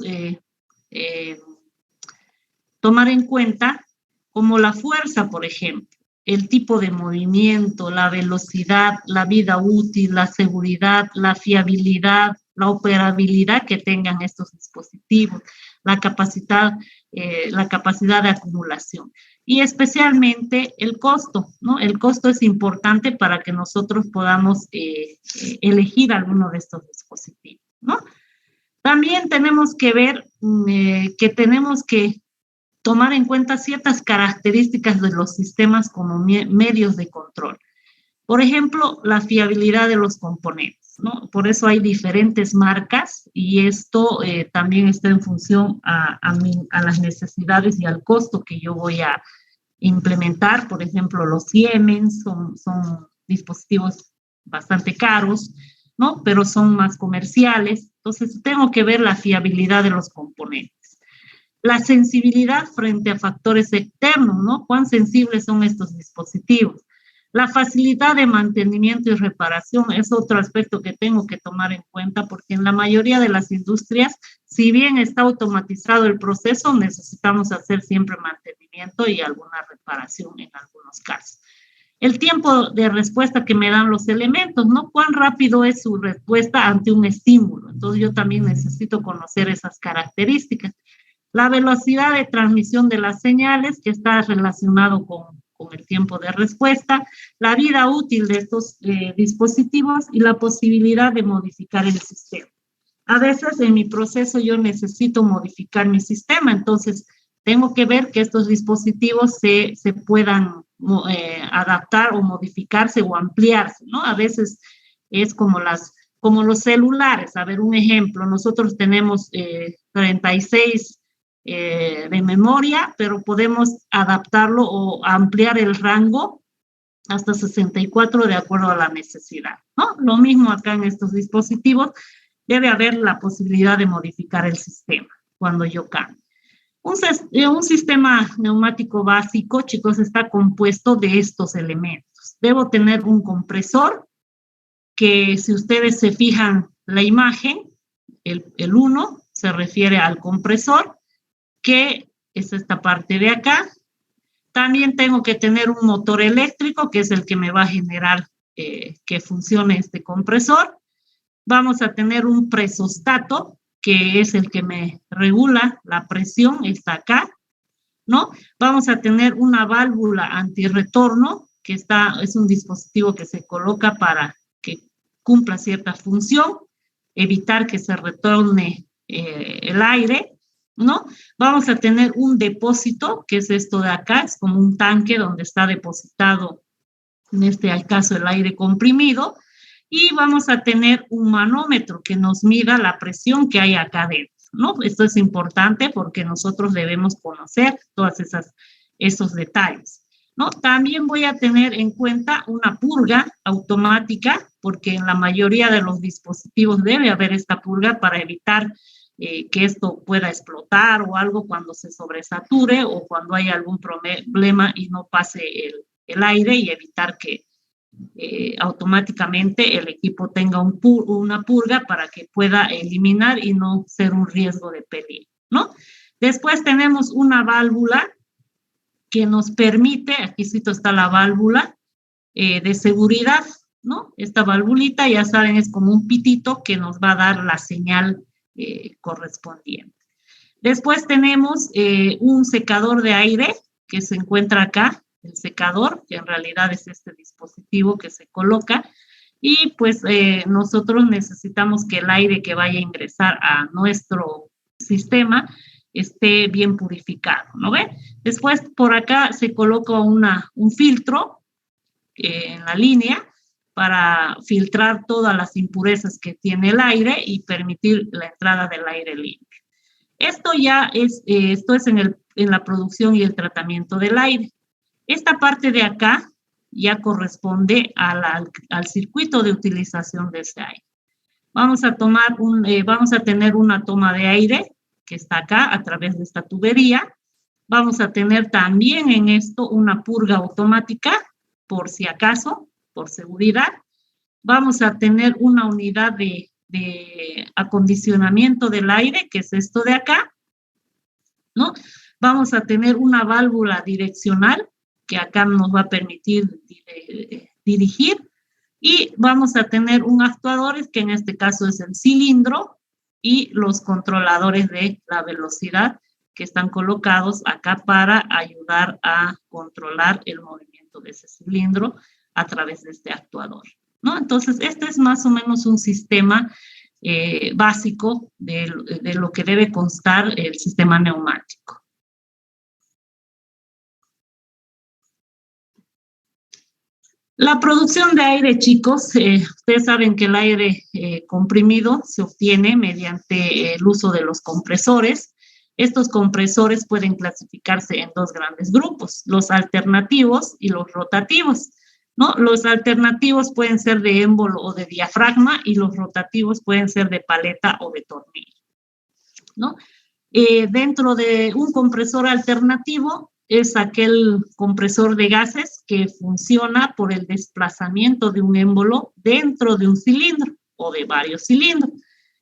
tomar en cuenta, como la fuerza, por ejemplo, el tipo de movimiento, la velocidad, la vida útil, la seguridad, la fiabilidad, la operabilidad que tengan estos dispositivos, la capacidad la capacidad de acumulación. Y especialmente el costo, ¿no? El costo es importante para que nosotros podamos elegir alguno de estos dispositivos, ¿no? También tenemos que ver que tenemos que tomar en cuenta ciertas características de los sistemas como medios de control. Por ejemplo, la fiabilidad de los componentes, ¿no? Por eso hay diferentes marcas y esto también está en función a las necesidades y al costo que yo voy a implementar. Por ejemplo, los Siemens son dispositivos bastante caros, ¿no? Pero son más comerciales. Entonces, tengo que ver la fiabilidad de los componentes. La sensibilidad frente a factores externos, ¿no? ¿Cuán sensibles son estos dispositivos? La facilidad de mantenimiento y reparación es otro aspecto que tengo que tomar en cuenta porque en la mayoría de las industrias, si bien está automatizado el proceso, necesitamos hacer siempre mantenimiento y alguna reparación en algunos casos. El tiempo de respuesta que me dan los elementos, ¿no? ¿Cuán rápido es su respuesta ante un estímulo? Entonces yo también necesito conocer esas características. La velocidad de transmisión de las señales, que está relacionado con el tiempo de respuesta, la vida útil de estos dispositivos y la posibilidad de modificar el sistema. A veces en mi proceso yo necesito modificar mi sistema, entonces tengo que ver que estos dispositivos se puedan adaptar o modificarse o ampliarse, ¿no? A veces es como los celulares. A ver, un ejemplo, nosotros tenemos 36 de memoria, pero podemos adaptarlo o ampliar el rango hasta 64 de acuerdo a la necesidad, ¿no? Lo mismo acá en estos dispositivos, debe haber la posibilidad de modificar el sistema cuando yo cambie. Un sistema neumático básico, chicos, está compuesto de estos elementos. Debo tener un compresor, que si ustedes se fijan la imagen, el 1 se refiere al compresor, que es esta parte de acá. También tengo que tener un motor eléctrico, que es el que me va a generar que funcione este compresor. Vamos a tener un presostato, que es el que me regula la presión, está acá, ¿no? Vamos a tener una válvula antirretorno, que es un dispositivo que se coloca para que cumpla cierta función, evitar que se retorne el aire, ¿no? Vamos a tener un depósito, que es esto de acá, es como un tanque donde está depositado, en este caso, el aire comprimido, y vamos a tener un manómetro que nos mida la presión que hay acá dentro, ¿no? Esto es importante porque nosotros debemos conocer todos esos detalles, ¿no? También voy a tener en cuenta una purga automática, porque en la mayoría de los dispositivos debe haber esta purga para evitar que esto pueda explotar o algo cuando se sobresature o cuando hay algún problema y no pase el aire, y evitar que automáticamente el equipo tenga una purga para que pueda eliminar y no ser un riesgo de peligro, ¿no? Después tenemos una válvula que nos permite, aquí sí está la válvula de seguridad, ¿no? Esta valvulita, ya saben, es como un pitito que nos va a dar la señal correspondiente. Después tenemos un secador de aire que se encuentra acá, el secador, que en realidad es este dispositivo que se coloca, y pues nosotros necesitamos que el aire que vaya a ingresar a nuestro sistema esté bien purificado, ¿no ve? Después por acá se coloca un filtro en la línea para filtrar todas las impurezas que tiene el aire y permitir la entrada del aire limpio. Esto es en la producción y el tratamiento del aire. Esta parte de acá ya corresponde al circuito de utilización de ese aire. Vamos a tener una toma de aire que está acá a través de esta tubería. Vamos a tener también en esto una purga automática, por si acaso, por seguridad. Vamos a tener una unidad de acondicionamiento del aire, que es esto de acá, ¿no? Vamos a tener una válvula direccional, que acá nos va a permitir dirigir, y vamos a tener un actuador, que en este caso es el cilindro, y los controladores de la velocidad que están colocados acá para ayudar a controlar el movimiento de ese cilindro a través de este actuador, ¿no? Entonces, este es más o menos un sistema básico de lo que debe constar el sistema neumático. La producción de aire, chicos, ustedes saben que el aire comprimido se obtiene mediante el uso de los compresores. Estos compresores pueden clasificarse en dos grandes grupos, los alternativos y los rotativos, ¿no? Los alternativos pueden ser de émbolo o de diafragma y los rotativos pueden ser de paleta o de tornillo, ¿no? Dentro de un compresor alternativo es aquel compresor de gases que funciona por el desplazamiento de un émbolo dentro de un cilindro o de varios cilindros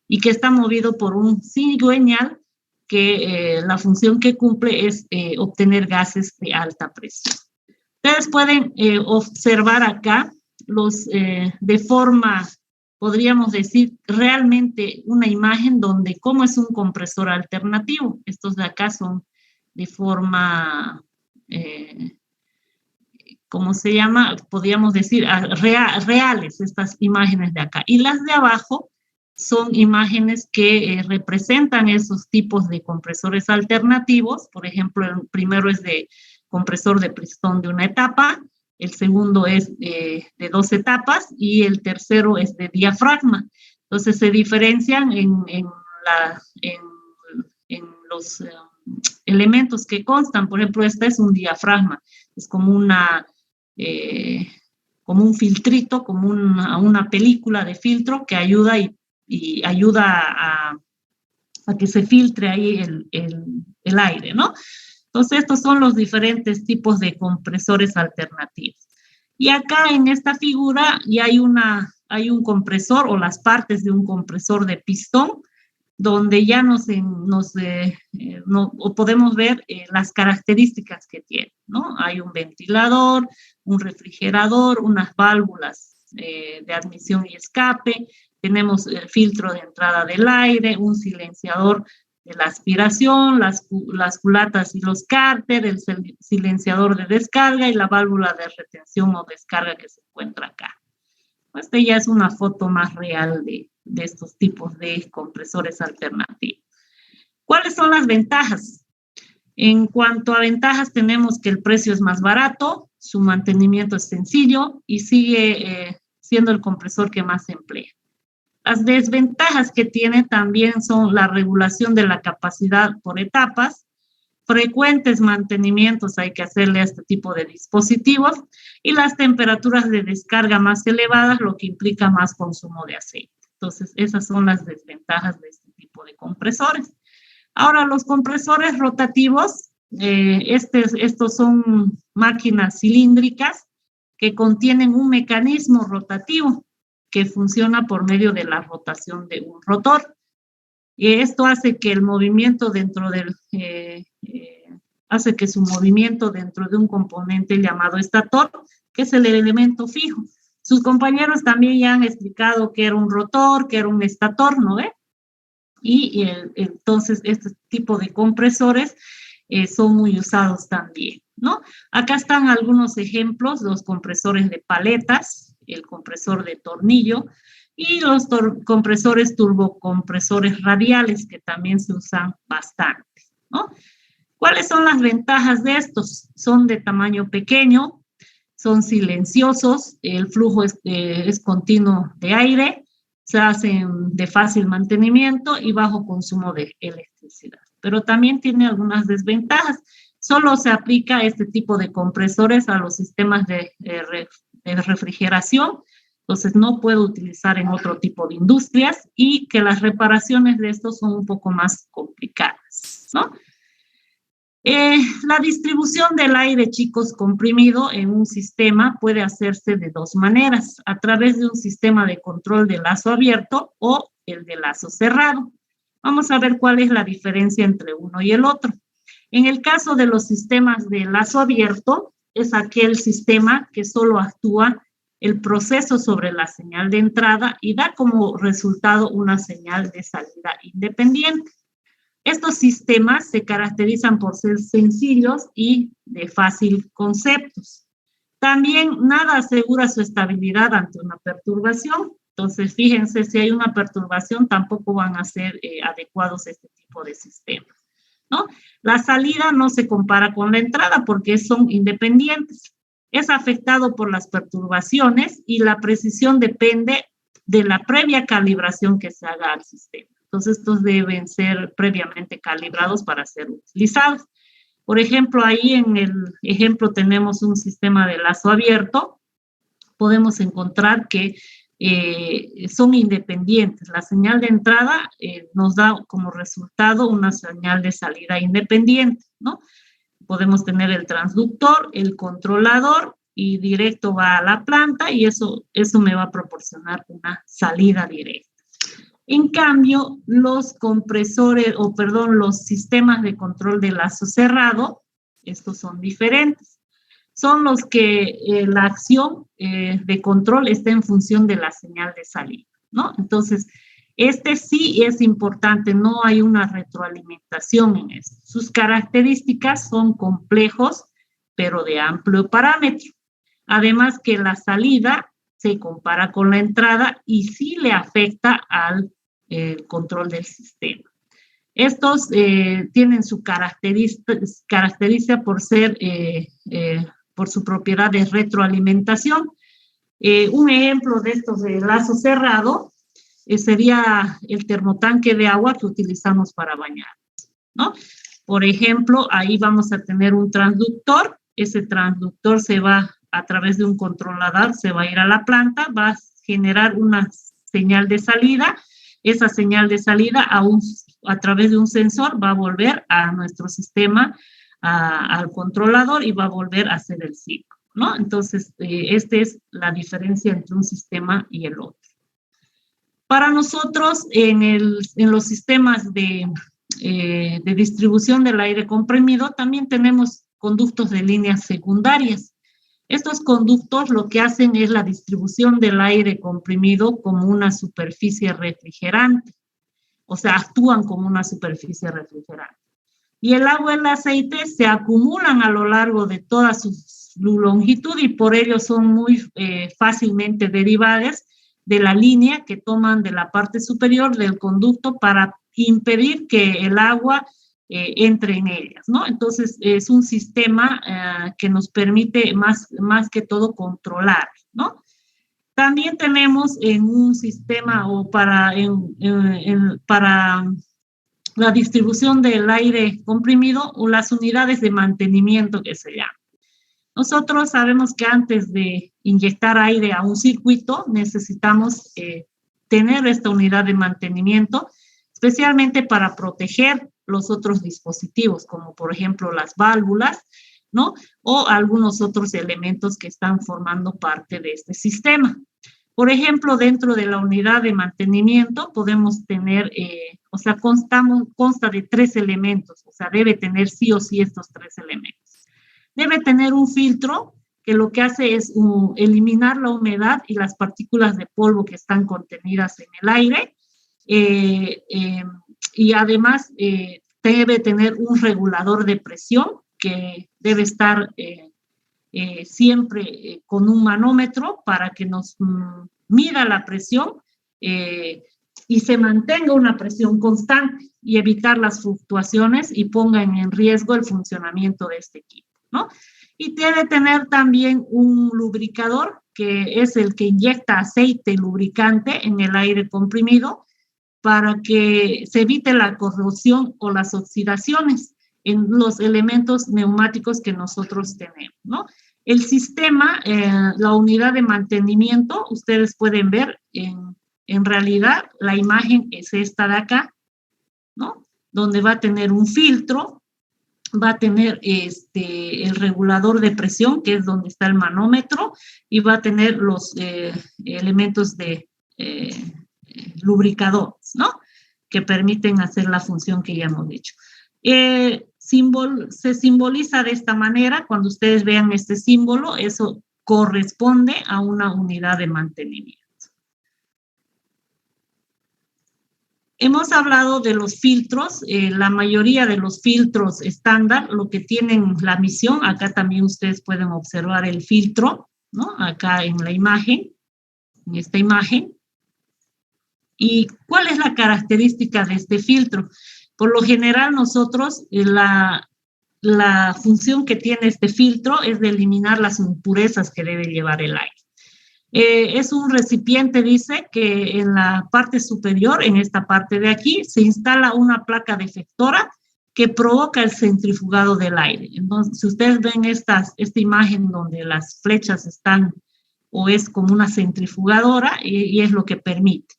y que está movido por un cigüeñal que la función que cumple es obtener gases de alta presión. Ustedes pueden observar acá los de forma, podríamos decir, realmente una imagen donde cómo es un compresor alternativo. Estos de acá son de forma, ¿cómo se llama? Podríamos decir reales, estas imágenes de acá. Y las de abajo son imágenes que representan esos tipos de compresores alternativos. Por ejemplo, el primero es de compresor de pistón de una etapa, el segundo es de 2 etapas y el tercero es de diafragma. Entonces se diferencian en los elementos que constan. Por ejemplo, este es un diafragma, es como como un filtrito, como una película de filtro que ayuda y ayuda a que se filtre ahí el aire, ¿no? Entonces, estos son los diferentes tipos de compresores alternativos. Y acá en esta figura ya hay un compresor o las partes de un compresor de pistón, donde ya podemos ver las características que tiene, ¿no? Hay un ventilador, un refrigerador, unas válvulas de admisión y escape, tenemos el filtro de entrada del aire, un silenciador de la aspiración, las culatas y los cárter, el silenciador de descarga y la válvula de retención o descarga que se encuentra acá. Esta ya es una foto más real de estos tipos de compresores alternativos. ¿Cuáles son las ventajas? En cuanto a ventajas, tenemos que el precio es más barato, su mantenimiento es sencillo y sigue siendo el compresor que más se emplea. Las desventajas que tiene también son la regulación de la capacidad por etapas, frecuentes mantenimientos hay que hacerle a este tipo de dispositivos y las temperaturas de descarga más elevadas, lo que implica más consumo de aceite. Entonces, esas son las desventajas de este tipo de compresores. Ahora, los compresores rotativos, estos son máquinas cilíndricas que contienen un mecanismo rotativo que funciona por medio de la rotación de un rotor. Y esto hace que el movimiento hace que su movimiento dentro de un componente llamado estator, que es el elemento fijo. Sus compañeros también ya han explicado que era un rotor, que era un estator, ¿no ve? Y entonces este tipo de compresores son muy usados también, ¿no? Acá están algunos ejemplos, los compresores de paletas, el compresor de tornillo y los compresores turbocompresores radiales que también se usan bastante, ¿no? ¿Cuáles son las ventajas de estos? Son de tamaño pequeño, son silenciosos, el flujo es continuo de aire, se hacen de fácil mantenimiento y bajo consumo de electricidad. Pero también tiene algunas desventajas. Solo se aplica este tipo de compresores a los sistemas de refrigeración, entonces no puede utilizar en otro tipo de industrias y que las reparaciones de estos son un poco más complicadas, ¿no? La distribución del aire, chicos, comprimido en un sistema puede hacerse de dos maneras, a través de un sistema de control de lazo abierto o el de lazo cerrado. Vamos a ver cuál es la diferencia entre uno y el otro. En el caso de los sistemas de lazo abierto, es aquel sistema que solo actúa el proceso sobre la señal de entrada y da como resultado una señal de salida independiente. Estos sistemas se caracterizan por ser sencillos y de fácil conceptos. También nada asegura su estabilidad ante una perturbación. Entonces, fíjense, si hay una perturbación, tampoco van a ser adecuados este tipo de sistemas, ¿no? La salida no se compara con la entrada porque son independientes. Es afectado por las perturbaciones y la precisión depende de la previa calibración que se haga al sistema. Entonces, estos deben ser previamente calibrados para ser utilizados. Por ejemplo, ahí en el ejemplo tenemos un sistema de lazo abierto. Podemos encontrar que son independientes. La señal de entrada nos da como resultado una señal de salida independiente, ¿no? Podemos tener el transductor, el controlador y directo va a la planta y eso me va a proporcionar una salida directa. En cambio, los compresores, los sistemas de control de lazo cerrado, estos son diferentes. Son los que la acción de control está en función de la señal de salida, ¿no? Entonces, este sí es importante, no hay una retroalimentación en esto. Sus características son complejos, pero de amplio parámetro. Además que la salida se compara con la entrada y sí le afecta al control del sistema. Estos tienen su característica por ser, por su propiedad de retroalimentación. Un ejemplo de estos de lazo cerrado sería el termotanque de agua que utilizamos para bañar, ¿no? Por ejemplo, ahí vamos a tener un transductor. Ese transductor se va a través de un controlador, se va a ir a la planta, va a generar una señal de salida. Esa señal de salida a través de un sensor va a volver a nuestro sistema, al controlador y va a volver a hacer el ciclo, ¿no? Entonces, esta es la diferencia entre un sistema y el otro. Para nosotros, en los sistemas de distribución del aire comprimido, también tenemos conductos de líneas secundarias. Estos conductos lo que hacen es la distribución del aire comprimido como una superficie refrigerante, o sea, actúan como una superficie refrigerante. Y el agua y el aceite se acumulan a lo largo de toda su longitud y por ello son muy fácilmente derivadas de la línea que toman de la parte superior del conducto para impedir que el agua entre en ellas, ¿no? Entonces, es un sistema que nos permite más que todo controlar, ¿no? También tenemos en un sistema o para la distribución del aire comprimido o las unidades de mantenimiento que se llaman. Nosotros sabemos que antes de inyectar aire a un circuito necesitamos tener esta unidad de mantenimiento, especialmente para proteger los otros dispositivos, como por ejemplo las válvulas, ¿no? O algunos otros elementos que están formando parte de este sistema. Por ejemplo, dentro de la unidad de mantenimiento podemos tener, consta de 3 elementos, o sea, debe tener sí o sí estos 3 elementos. Debe tener un filtro que lo que hace es eliminar la humedad y las partículas de polvo que están contenidas en el aire, y además debe tener un regulador de presión que debe estar siempre con un manómetro para que nos mida la presión y se mantenga una presión constante y evitar las fluctuaciones y pongan en riesgo el funcionamiento de este equipo, ¿no? Y debe tener también un lubricador que es el que inyecta aceite lubricante en el aire comprimido para que se evite la corrosión o las oxidaciones en los elementos neumáticos que nosotros tenemos, ¿no? El sistema, la unidad de mantenimiento, ustedes pueden ver en realidad la imagen es esta de acá, ¿no? Donde va a tener un filtro, va a tener el regulador de presión, que es donde está el manómetro, y va a tener los elementos de lubricadores, ¿no? Que permiten hacer la función que ya hemos dicho. Se simboliza de esta manera, cuando ustedes vean este símbolo, eso corresponde a una unidad de mantenimiento. hemos hablado de los filtros, la mayoría de los filtros estándar, lo que tienen la misión, acá también ustedes pueden observar el filtro, ¿no? Acá en la imagen, en esta imagen. ¿Y cuál es la característica de este filtro? Por lo general nosotros, la función que tiene este filtro es de eliminar las impurezas que debe llevar el aire. Es un recipiente, dice, que en la parte superior, en esta parte de aquí, se instala una placa deflectora que provoca el centrifugado del aire. Entonces, si ustedes ven esta imagen donde las flechas están, o es como una centrifugadora, y es lo que permite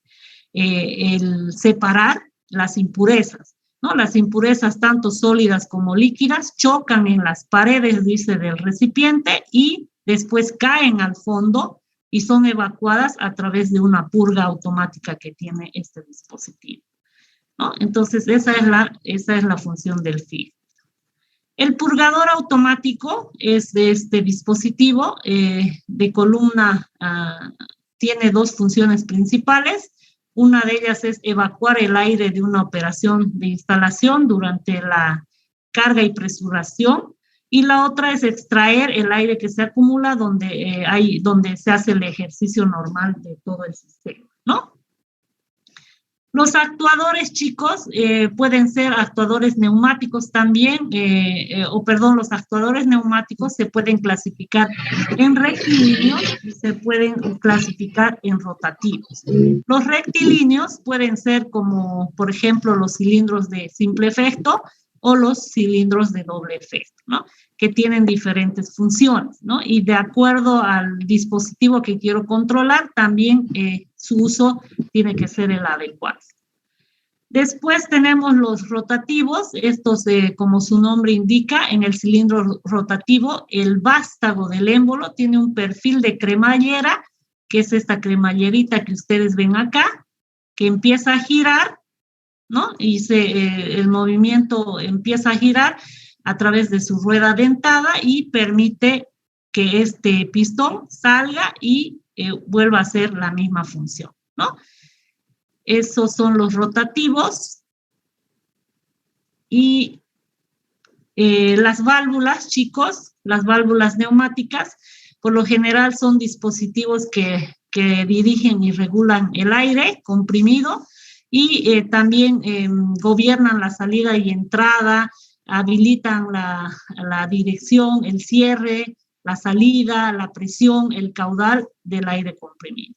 el separar las impurezas, ¿no? Las impurezas, tanto sólidas como líquidas, chocan en las paredes, dice, del recipiente y después caen al fondo y son evacuadas a través de una purga automática que tiene este dispositivo, ¿no? Entonces, esa es la función del filtro. El purgador automático es de este dispositivo de columna, tiene dos funciones principales. Una de ellas es evacuar el aire de una operación de instalación durante la carga y presuración, y la otra es extraer el aire que se acumula donde se hace el ejercicio normal de todo el sistema, ¿no? Los actuadores, chicos, pueden ser actuadores neumáticos también, los actuadores neumáticos se pueden clasificar en rectilíneos y se pueden clasificar en rotativos. Los rectilíneos pueden ser como, por ejemplo, los cilindros de simple efecto o los cilindros de doble efecto, ¿no? Que tienen diferentes funciones, ¿no? Y de acuerdo al dispositivo que quiero controlar, también su uso tiene que ser el adecuado. Después tenemos los rotativos, estos, como su nombre indica, en el cilindro rotativo, el vástago del émbolo tiene un perfil de cremallera, que es esta cremallerita que ustedes ven acá, que empieza a girar, ¿no? Y el movimiento empieza a girar a través de su rueda dentada y permite que este pistón salga y vuelva a hacer la misma función, ¿no? Esos son los rotativos. Y las válvulas, chicos, las válvulas neumáticas, por lo general son dispositivos que dirigen y regulan el aire comprimido y también gobiernan la salida y entrada, habilitan la dirección, el cierre, la salida, la presión, el caudal del aire comprimido.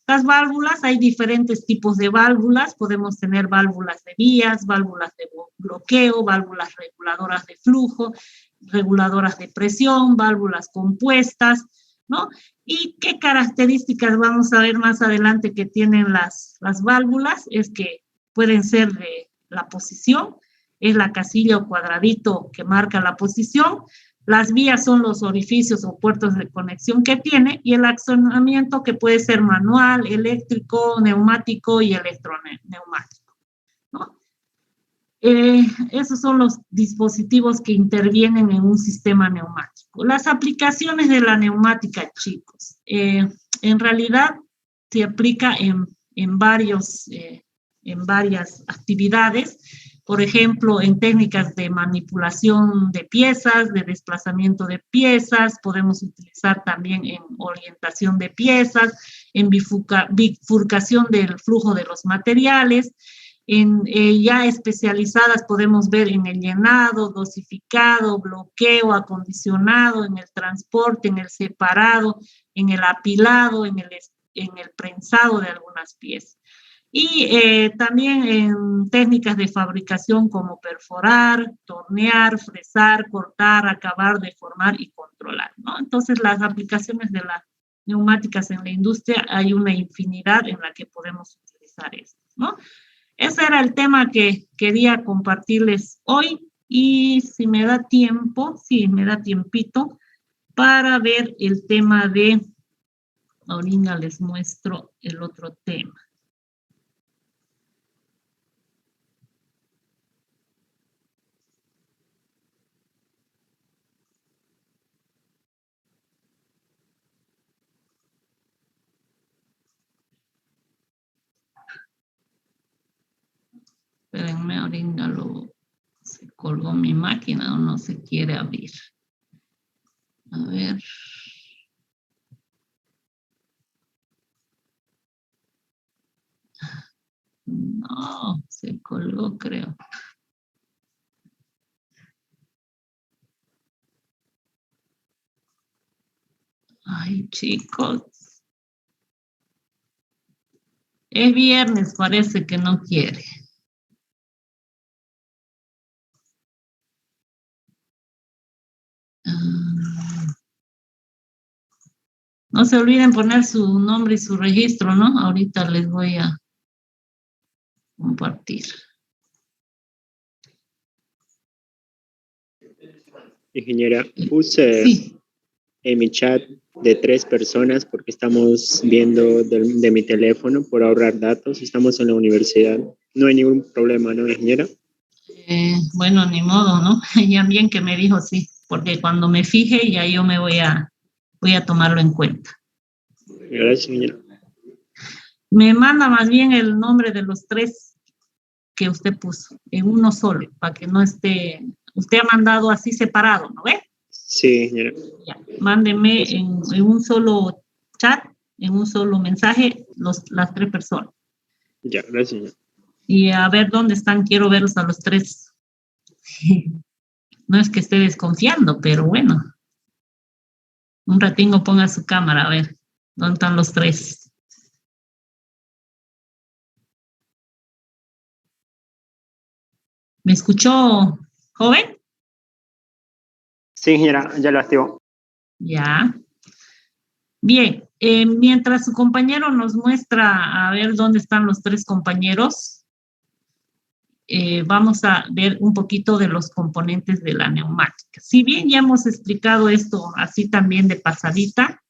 Las válvulas, hay diferentes tipos de válvulas, podemos tener válvulas de vías, válvulas de bloqueo, válvulas reguladoras de flujo, reguladoras de presión, válvulas compuestas, ¿no? ¿Y qué características vamos a ver más adelante que tienen las válvulas? Es que pueden ser de la posición, es la casilla o cuadradito que marca la posición. Las vías son los orificios o puertos de conexión que tiene y el accionamiento que puede ser manual, eléctrico, neumático y electroneumático, ¿no? Esos son los dispositivos que intervienen en un sistema neumático. Las aplicaciones de la neumática, chicos, en realidad se aplica en varias actividades. Por ejemplo, en técnicas de manipulación de piezas, de desplazamiento de piezas, podemos utilizar también en orientación de piezas, en bifurcación del flujo de los materiales, ya especializadas podemos ver en el llenado, dosificado, bloqueo, acondicionado, en el transporte, en el separado, en el apilado, en el prensado de algunas piezas. Y también en técnicas de fabricación como perforar, tornear, fresar, cortar, acabar, deformar y controlar, ¿no? Entonces, las aplicaciones de las neumáticas en la industria hay una infinidad en la que podemos utilizar esto, ¿no? Ese era el tema que quería compartirles hoy y si me da tiempo, sí, me da tiempito para ver el tema de, ahorita les muestro el otro tema. Espérenme, ahorita se colgó mi máquina o no se quiere abrir. A ver. No, se colgó, creo. Ay, chicos. Es viernes, parece que no quiere. No se olviden poner su nombre y su registro, ¿no? Ahorita les voy a compartir.
Ingeniera, puse en mi chat de 3 personas porque estamos viendo de mi teléfono por ahorrar datos. Estamos en la universidad. No hay ningún problema, ¿no, ingeniera?
Bueno, ni modo, ¿no? Ya bien que me dijo sí, porque cuando me fije ya yo me voy a tomarlo en cuenta.
Gracias, ingeniera.
Me manda más bien el nombre de los 3 que usted puso, en uno solo, para que no esté... Usted ha mandado así separado, ¿no ve?
Sí, ingeniera.
Ya, mándeme en un solo chat, en un solo mensaje, las 3 personas.
Ya, gracias, ingeniera.
Y a ver dónde están, quiero verlos a los 3. No es que esté desconfiando, pero bueno. Un ratingo ponga su cámara, a ver, ¿dónde están los 3? ¿Me escuchó, joven?
Sí, ingeniera, ya lo activo.
Ya. Bien, mientras su compañero nos muestra a ver dónde están los 3 compañeros, vamos a ver un poquito de los componentes de la neumática. Si bien ya hemos explicado esto así también de pasadita,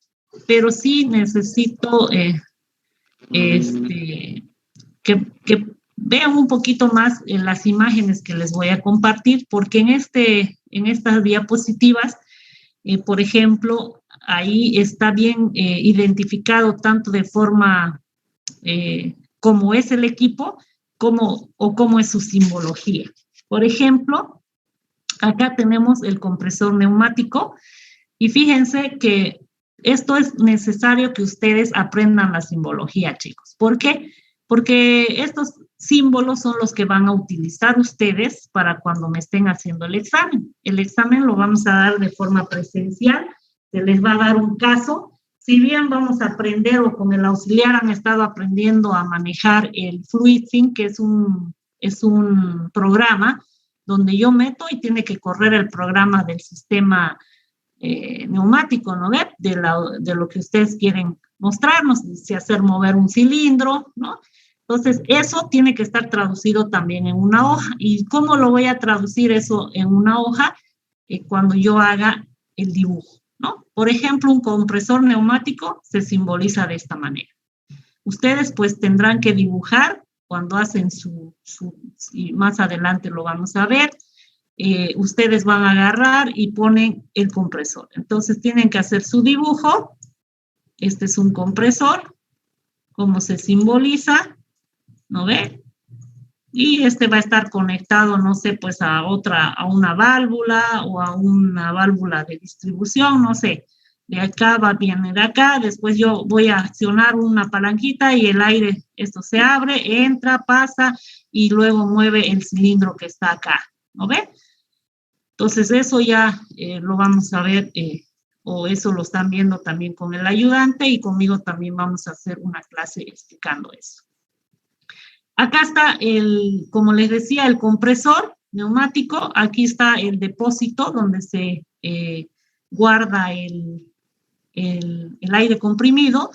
pero sí necesito que vean un poquito más en las imágenes que les voy a compartir, porque en estas diapositivas, por ejemplo, ahí está bien identificado tanto de forma cómo es el equipo, cómo es su simbología. Por ejemplo, acá tenemos el compresor neumático y fíjense que esto es necesario que ustedes aprendan la simbología, chicos. ¿Por qué? Porque estos símbolos son los que van a utilizar ustedes para cuando me estén haciendo el examen. El examen lo vamos a dar de forma presencial, se les va a dar un caso. Si bien vamos a aprender o con el auxiliar han estado aprendiendo a manejar el FluidSync, que es un programa donde yo meto y tiene que correr el programa del sistema neumático, ¿no? De lo que ustedes quieren mostrarnos, si hacer mover un cilindro, ¿no? Entonces, eso tiene que estar traducido también en una hoja. ¿Y cómo lo voy a traducir eso en una hoja? Cuando yo haga el dibujo, ¿no? Por ejemplo, un compresor neumático se simboliza de esta manera. Ustedes pues tendrán que dibujar cuando hacen y más adelante lo vamos a ver, ustedes van a agarrar y ponen el compresor. Entonces tienen que hacer su dibujo. Este es un compresor, cómo se simboliza, ¿no ve? Y este va a estar conectado, no sé, pues a una válvula o a una válvula de distribución, no sé. De acá viene de acá, después yo voy a accionar una palanquita y el aire, esto se abre, entra, pasa y luego mueve el cilindro que está acá, ¿no ve? Entonces eso ya lo vamos a ver, o eso lo están viendo también con el ayudante y conmigo también vamos a hacer una clase explicando eso. Acá está como les decía, el compresor neumático. Aquí está el depósito donde se guarda el aire comprimido.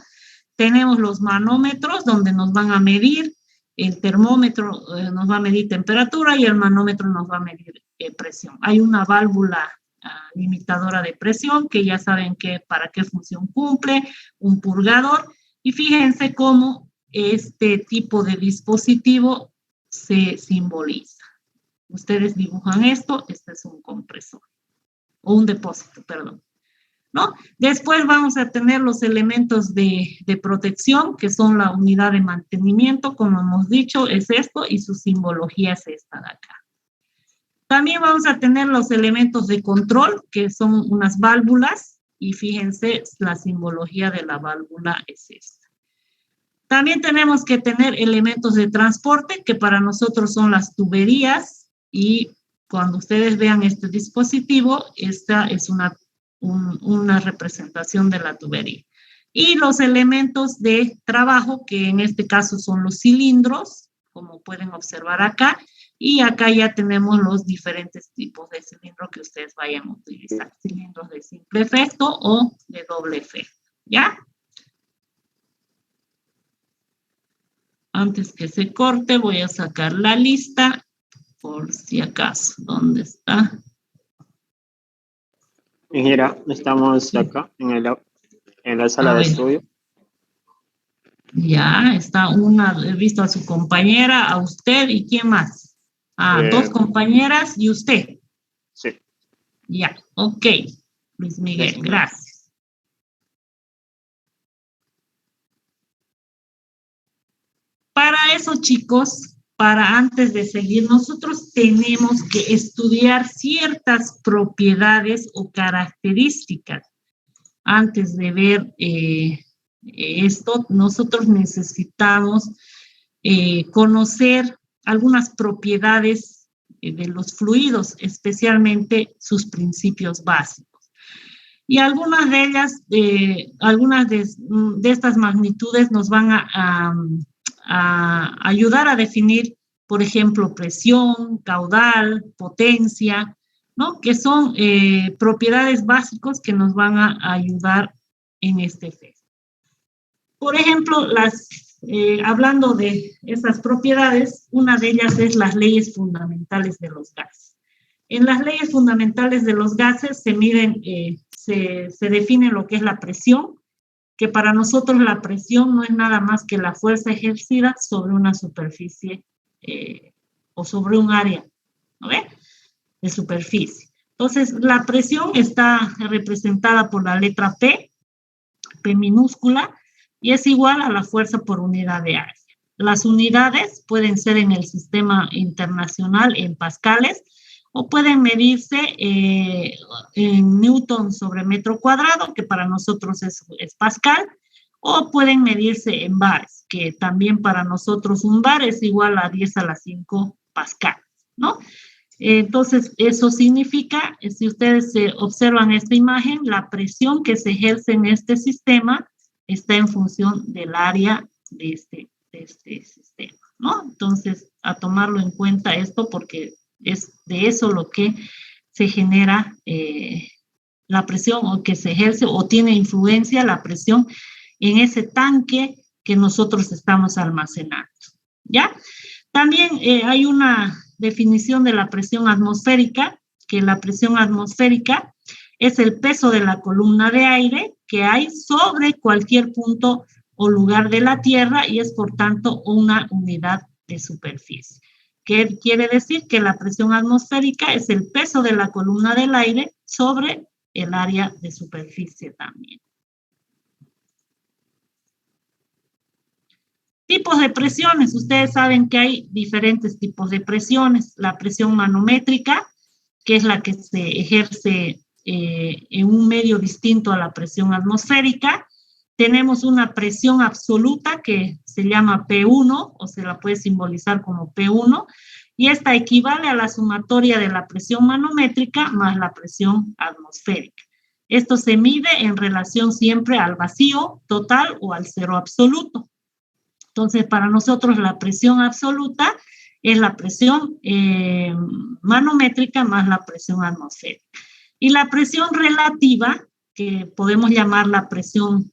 Tenemos los manómetros donde nos van a medir. El termómetro nos va a medir temperatura y el manómetro nos va a medir presión. Hay una válvula limitadora de presión que ya saben para qué función cumple, un purgador. Y fíjense cómo este tipo de dispositivo se simboliza. Ustedes dibujan esto, este es un compresor, o un depósito, perdón. ¿no? Después vamos a tener los elementos de protección, que son la unidad de mantenimiento, como hemos dicho, es esto, y su simbología es esta de acá. También vamos a tener los elementos de control, que son unas válvulas, y fíjense, la simbología de la válvula es esta. También tenemos que tener elementos de transporte, que para nosotros son las tuberías, y cuando ustedes vean este dispositivo, esta es una representación de la tubería. Y los elementos de trabajo, que en este caso son los cilindros, como pueden observar acá, y acá ya tenemos los diferentes tipos de cilindros que ustedes vayan a utilizar, cilindros de simple efecto o de doble efecto, ¿ya? Antes que se corte, voy a sacar la lista, por si acaso. ¿Dónde está?
Ingeniera, estamos acá en la sala de estudio.
Ya, está una, he visto a su compañera, a usted, ¿y quién más? Dos compañeras y usted.
Sí.
Ya, ok. Luis Miguel, gracias. Para eso, chicos, para antes de seguir, nosotros tenemos que estudiar ciertas propiedades o características. Antes de ver esto, nosotros necesitamos conocer algunas propiedades de los fluidos, especialmente sus principios básicos. Y algunas de ellas, algunas de estas magnitudes nos van a ayudar a definir, por ejemplo, presión, caudal, potencia, ¿no? Que son propiedades básicas que nos van a ayudar en este efecto. Por ejemplo, hablando de esas propiedades, una de ellas es las leyes fundamentales de los gases. En las leyes fundamentales de los gases se miden, se define lo que es la presión, que para nosotros la presión no es nada más que la fuerza ejercida sobre una superficie o sobre un área, ¿no ve? De superficie. Entonces, la presión está representada por la letra P, P minúscula, y es igual a la fuerza por unidad de área. Las unidades pueden ser en el sistema internacional en pascales o pueden medirse en newton sobre metro cuadrado, que para nosotros es pascal, o pueden medirse en bares, que también para nosotros un bar es igual a 10 a la 5 pascal, ¿no? Entonces, eso significa, si ustedes observan esta imagen, la presión que se ejerce en este sistema está en función del área de este sistema, ¿no? Entonces, a tomarlo en cuenta esto porque es de eso lo que se genera la presión o que se ejerce o tiene influencia la presión en ese tanque que nosotros estamos almacenando, ¿ya? También hay una definición de la presión atmosférica, que la presión atmosférica es el peso de la columna de aire que hay sobre cualquier punto o lugar de la Tierra y es por tanto una unidad de superficie. ¿Qué quiere decir? Que la presión atmosférica es el peso de la columna del aire sobre el área de superficie también. Tipos de presiones. Ustedes saben que hay diferentes tipos de presiones. La presión manométrica, que es la que se ejerce en un medio distinto a la presión atmosférica. Tenemos una presión absoluta que se llama P1 o se la puede simbolizar como P1 y esta equivale a la sumatoria de la presión manométrica más la presión atmosférica. Esto se mide en relación siempre al vacío total o al cero absoluto. Entonces, para nosotros la presión absoluta es la presión manométrica más la presión atmosférica. Y la presión relativa, que podemos llamar la presión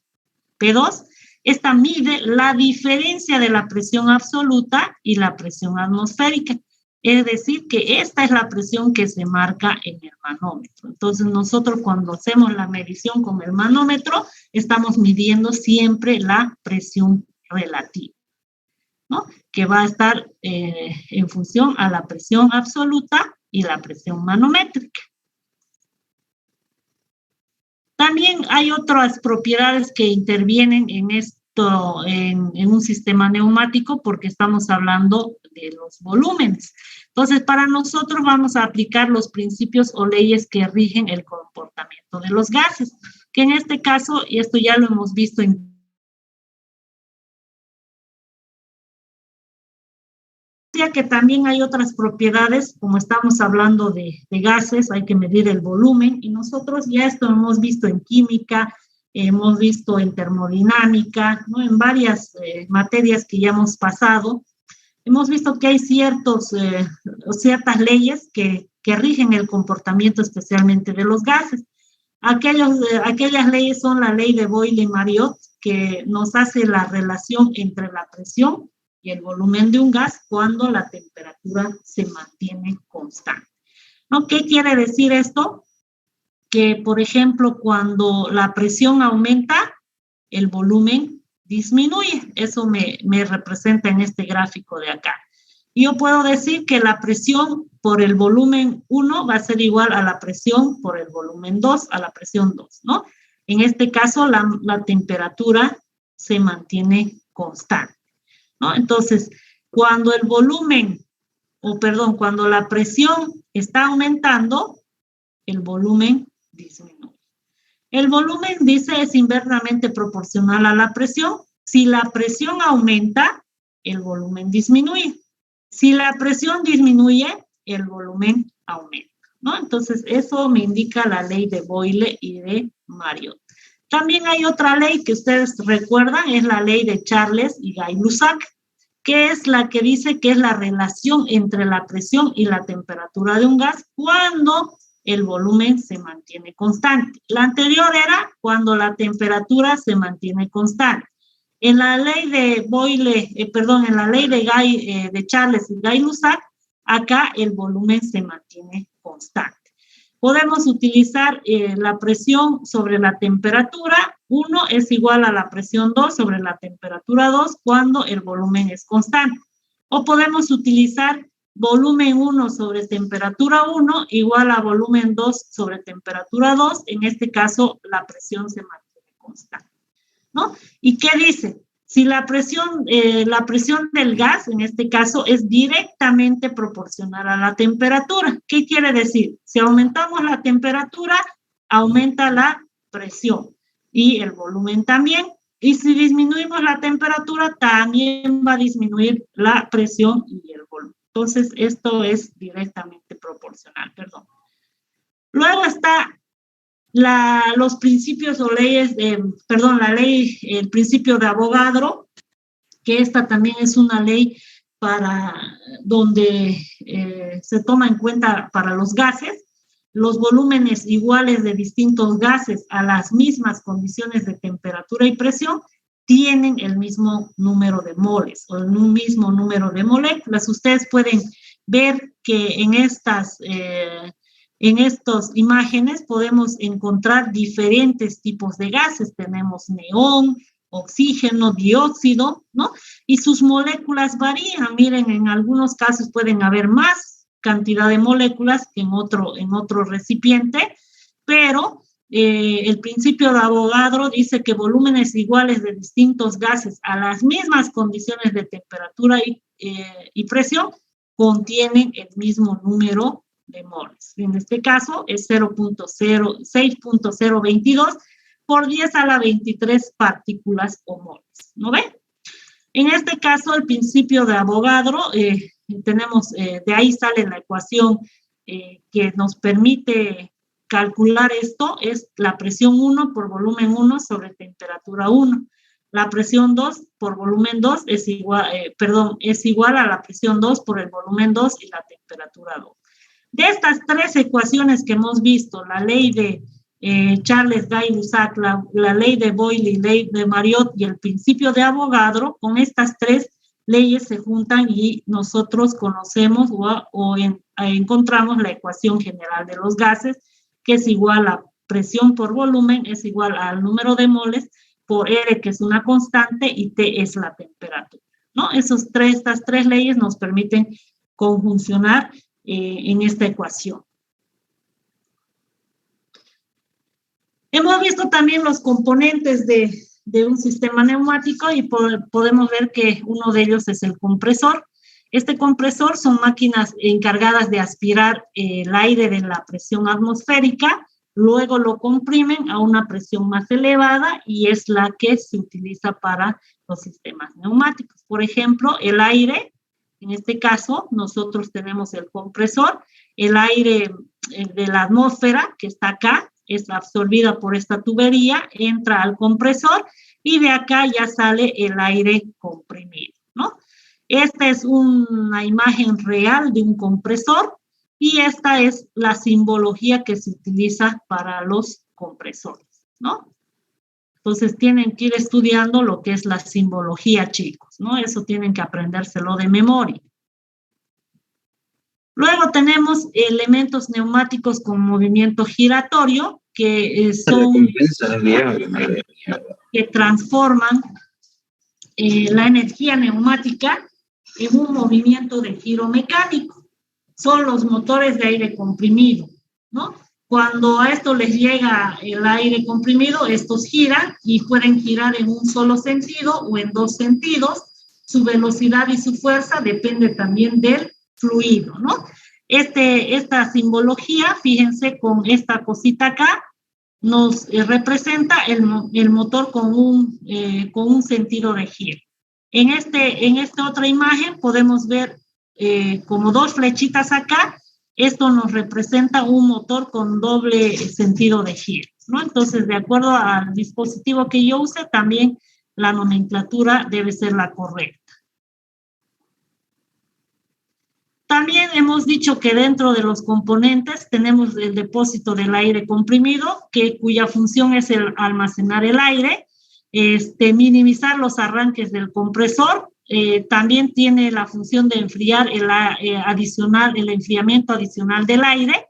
P2, esta mide la diferencia de la presión absoluta y la presión atmosférica. Es decir, que esta es la presión que se marca en el manómetro. Entonces, nosotros cuando hacemos la medición con el manómetro, estamos midiendo siempre la presión relativa, ¿no? Que va a estar en función a la presión absoluta y la presión manométrica. También hay otras propiedades que intervienen en esto, en un sistema neumático, porque estamos hablando de los volúmenes. Entonces, para nosotros vamos a aplicar los principios o leyes que rigen el comportamiento de los gases, que en este caso, y esto ya lo hemos visto en que también hay otras propiedades, como estamos hablando de gases, hay que medir el volumen, y nosotros ya esto hemos visto en química, hemos visto en termodinámica, ¿no? En varias materias que ya hemos pasado, hemos visto que hay ciertas leyes que rigen el comportamiento especialmente de los gases. Aquellas leyes son la ley de Boyle-Mariotte, que nos hace la relación entre la presión y el volumen de un gas cuando la temperatura se mantiene constante, ¿no? ¿Qué quiere decir esto? Que, por ejemplo, cuando la presión aumenta, el volumen disminuye. Eso me representa en este gráfico de acá. Yo puedo decir que la presión por el volumen 1 va a ser igual a la presión por el volumen 2, a la presión 2, ¿no? En este caso, la temperatura se mantiene constante, ¿no? Entonces, cuando el volumen, cuando la presión está aumentando, el volumen disminuye. El volumen, dice, es inversamente proporcional a la presión. Si la presión aumenta, el volumen disminuye. Si la presión disminuye, el volumen aumenta, ¿no? Entonces, eso me indica la ley de Boyle y de Mariotte. También hay otra ley que ustedes recuerdan, es la ley de Charles y Gay-Lussac, que es la que dice que es la relación entre la presión y la temperatura de un gas cuando el volumen se mantiene constante. La anterior era cuando la temperatura se mantiene constante. En la ley de Boyle, en la ley de Charles y Gay-Lussac, acá el volumen se mantiene constante. Podemos utilizar la presión sobre la temperatura 1 es igual a la presión 2 sobre la temperatura 2 cuando el volumen es constante. O podemos utilizar volumen 1 sobre temperatura 1 igual a volumen 2 sobre temperatura 2. En este caso, la presión se mantiene constante, ¿no? ¿Y qué dice? Si la presión del gas, en este caso, es directamente proporcional a la temperatura. ¿Qué quiere decir? Si aumentamos la temperatura, aumenta la presión y el volumen también. Y si disminuimos la temperatura, también va a disminuir la presión y el volumen. Entonces, esto es directamente proporcional, Luego está los principios o leyes, el principio de Avogadro, que esta también es una ley donde se toma en cuenta para los gases, los volúmenes iguales de distintos gases a las mismas condiciones de temperatura y presión tienen el mismo número de moles o el mismo número de moléculas. Ustedes pueden ver que en estas imágenes podemos encontrar diferentes tipos de gases. Tenemos neón, oxígeno, dióxido, ¿no? Y sus moléculas varían. Miren, en algunos casos pueden haber más cantidad de moléculas que en otro recipiente, pero el principio de Avogadro dice que volúmenes iguales de distintos gases a las mismas condiciones de temperatura y presión contienen el mismo número de moles. En este caso es 6.022 por 10 a la 23 partículas o moles, ¿no ven? En este caso, el principio de Avogadro, tenemos, de ahí sale la ecuación que nos permite calcular esto, es la presión 1 por volumen 1 sobre temperatura 1. La presión 2 por volumen 2 es igual a la presión 2 por el volumen 2 y la temperatura 2. De estas tres ecuaciones que hemos visto, la ley de Charles Gay-Lussac, la ley de Boyle y ley de Mariotte y el principio de Avogadro, con estas tres leyes se juntan y nosotros conocemos encontramos la ecuación general de los gases, que es igual a presión por volumen, es igual al número de moles por R, que es una constante, y T es la temperatura, ¿no? Estas tres leyes nos permiten conjuncionar en esta ecuación. Hemos visto también los componentes de un sistema neumático y podemos ver que uno de ellos es el compresor. Este compresor son máquinas encargadas de aspirar el aire de la presión atmosférica, luego lo comprimen a una presión más elevada y es la que se utiliza para los sistemas neumáticos. Por ejemplo, el aire, en este caso, nosotros tenemos el compresor, el aire de la atmósfera que está acá, es absorbida por esta tubería, entra al compresor y de acá ya sale el aire comprimido, ¿no? Esta es una imagen real de un compresor y esta es la simbología que se utiliza para los compresores, ¿no? Entonces tienen que ir estudiando lo que es la simbología, chicos, ¿no? Eso tienen que aprendérselo de memoria. Luego tenemos elementos neumáticos con movimiento giratorio, que son que transforman la energía neumática en un movimiento de giro mecánico. Son los motores de aire comprimido, ¿no? Cuando a esto les llega el aire comprimido, estos giran y pueden girar en un solo sentido o en dos sentidos. Su velocidad y su fuerza depende también del fluido, ¿no? Esta simbología, fíjense con esta cosita acá, nos representa el motor con un sentido de giro. En esta otra imagen podemos ver como dos flechitas acá. Esto nos representa un motor con doble sentido de giro, ¿no? Entonces, de acuerdo al dispositivo que yo use, también la nomenclatura debe ser la correcta. También hemos dicho que dentro de los componentes tenemos el depósito del aire comprimido, cuya función es almacenar el aire, minimizar los arranques del compresor. También tiene la función de enfriar el enfriamiento adicional del aire.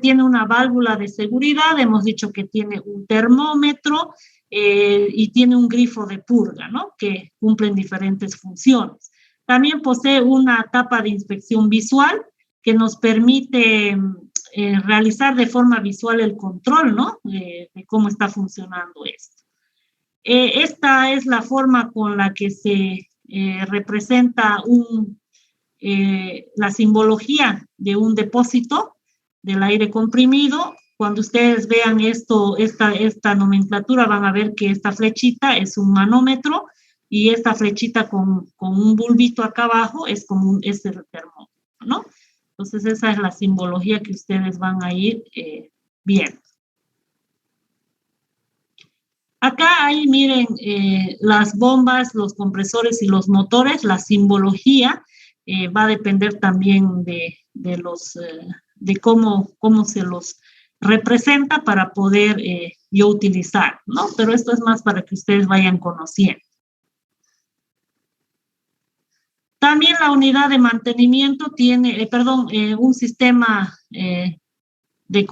Tiene una válvula de seguridad, hemos dicho que tiene un termómetro y tiene un grifo de purga, ¿no? Que cumplen diferentes funciones. También posee una tapa de inspección visual que nos permite realizar de forma visual el control, ¿no? De cómo está funcionando esto. Esta es la forma con la que se representa la simbología de un depósito del aire comprimido. Cuando ustedes vean esta nomenclatura, van a ver que esta flechita es un manómetro y esta flechita con un bulbito acá abajo es el termómetro, ¿no? Entonces, esa es la simbología que ustedes van a ir viendo. Acá hay, miren, las bombas, los compresores y los motores. La simbología va a depender también de cómo se los representa para poder yo utilizar, ¿no? Pero esto es más para que ustedes vayan conociendo. También la unidad de mantenimiento tiene, un sistema de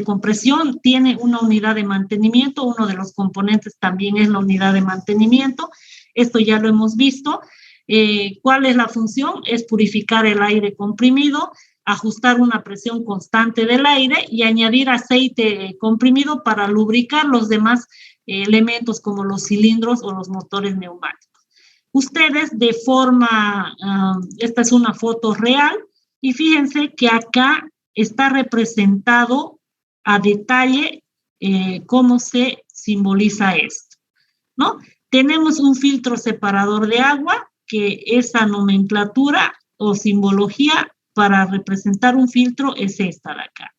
compresión tiene una unidad de mantenimiento. Uno de los componentes también es la unidad de mantenimiento. Esto ya lo hemos visto. ¿Cuál es la función? Es purificar el aire comprimido, ajustar una presión constante del aire y añadir aceite comprimido para lubricar los demás elementos como los cilindros o los motores neumáticos. Ustedes esta es una foto real y fíjense que acá está representado a detalle cómo se simboliza esto, ¿no? Tenemos un filtro separador de agua, que esa nomenclatura o simbología para representar un filtro es esta de acá.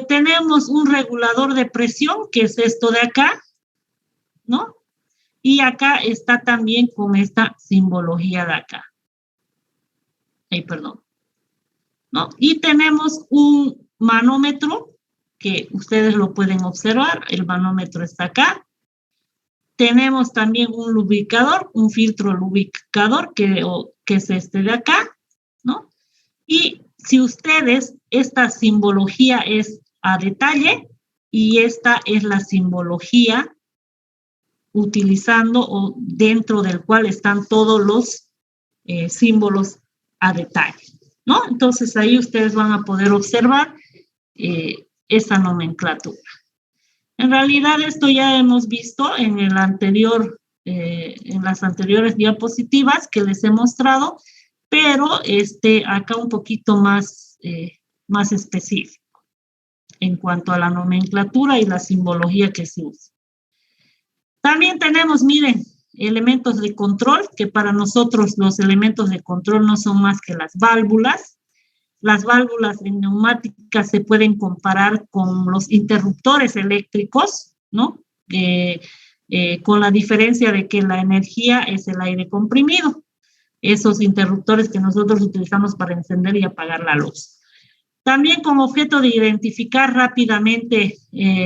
Tenemos un regulador de presión, que es esto de acá, ¿no? Y acá está también con esta simbología de acá. ¿No? Y tenemos un manómetro que ustedes lo pueden observar. El manómetro está acá. Tenemos también un lubricador, un filtro lubricador que es este de acá, ¿no? Y si ustedes, esta simbología es a detalle y esta es la simbología utilizando o dentro del cual están todos los símbolos a detalle, ¿no? Entonces ahí ustedes van a poder observar esa nomenclatura. En realidad esto ya hemos visto en el anterior, en las anteriores diapositivas que les he mostrado, pero acá un poquito más, más específico en cuanto a la nomenclatura y la simbología que se usa. También tenemos, miren, elementos de control, que para nosotros los elementos de control no son más que las válvulas. Las válvulas en neumáticas se pueden comparar con los interruptores eléctricos, ¿no? Con la diferencia de que la energía es el aire comprimido. Esos interruptores que nosotros utilizamos para encender y apagar la luz. También con objeto de identificar rápidamente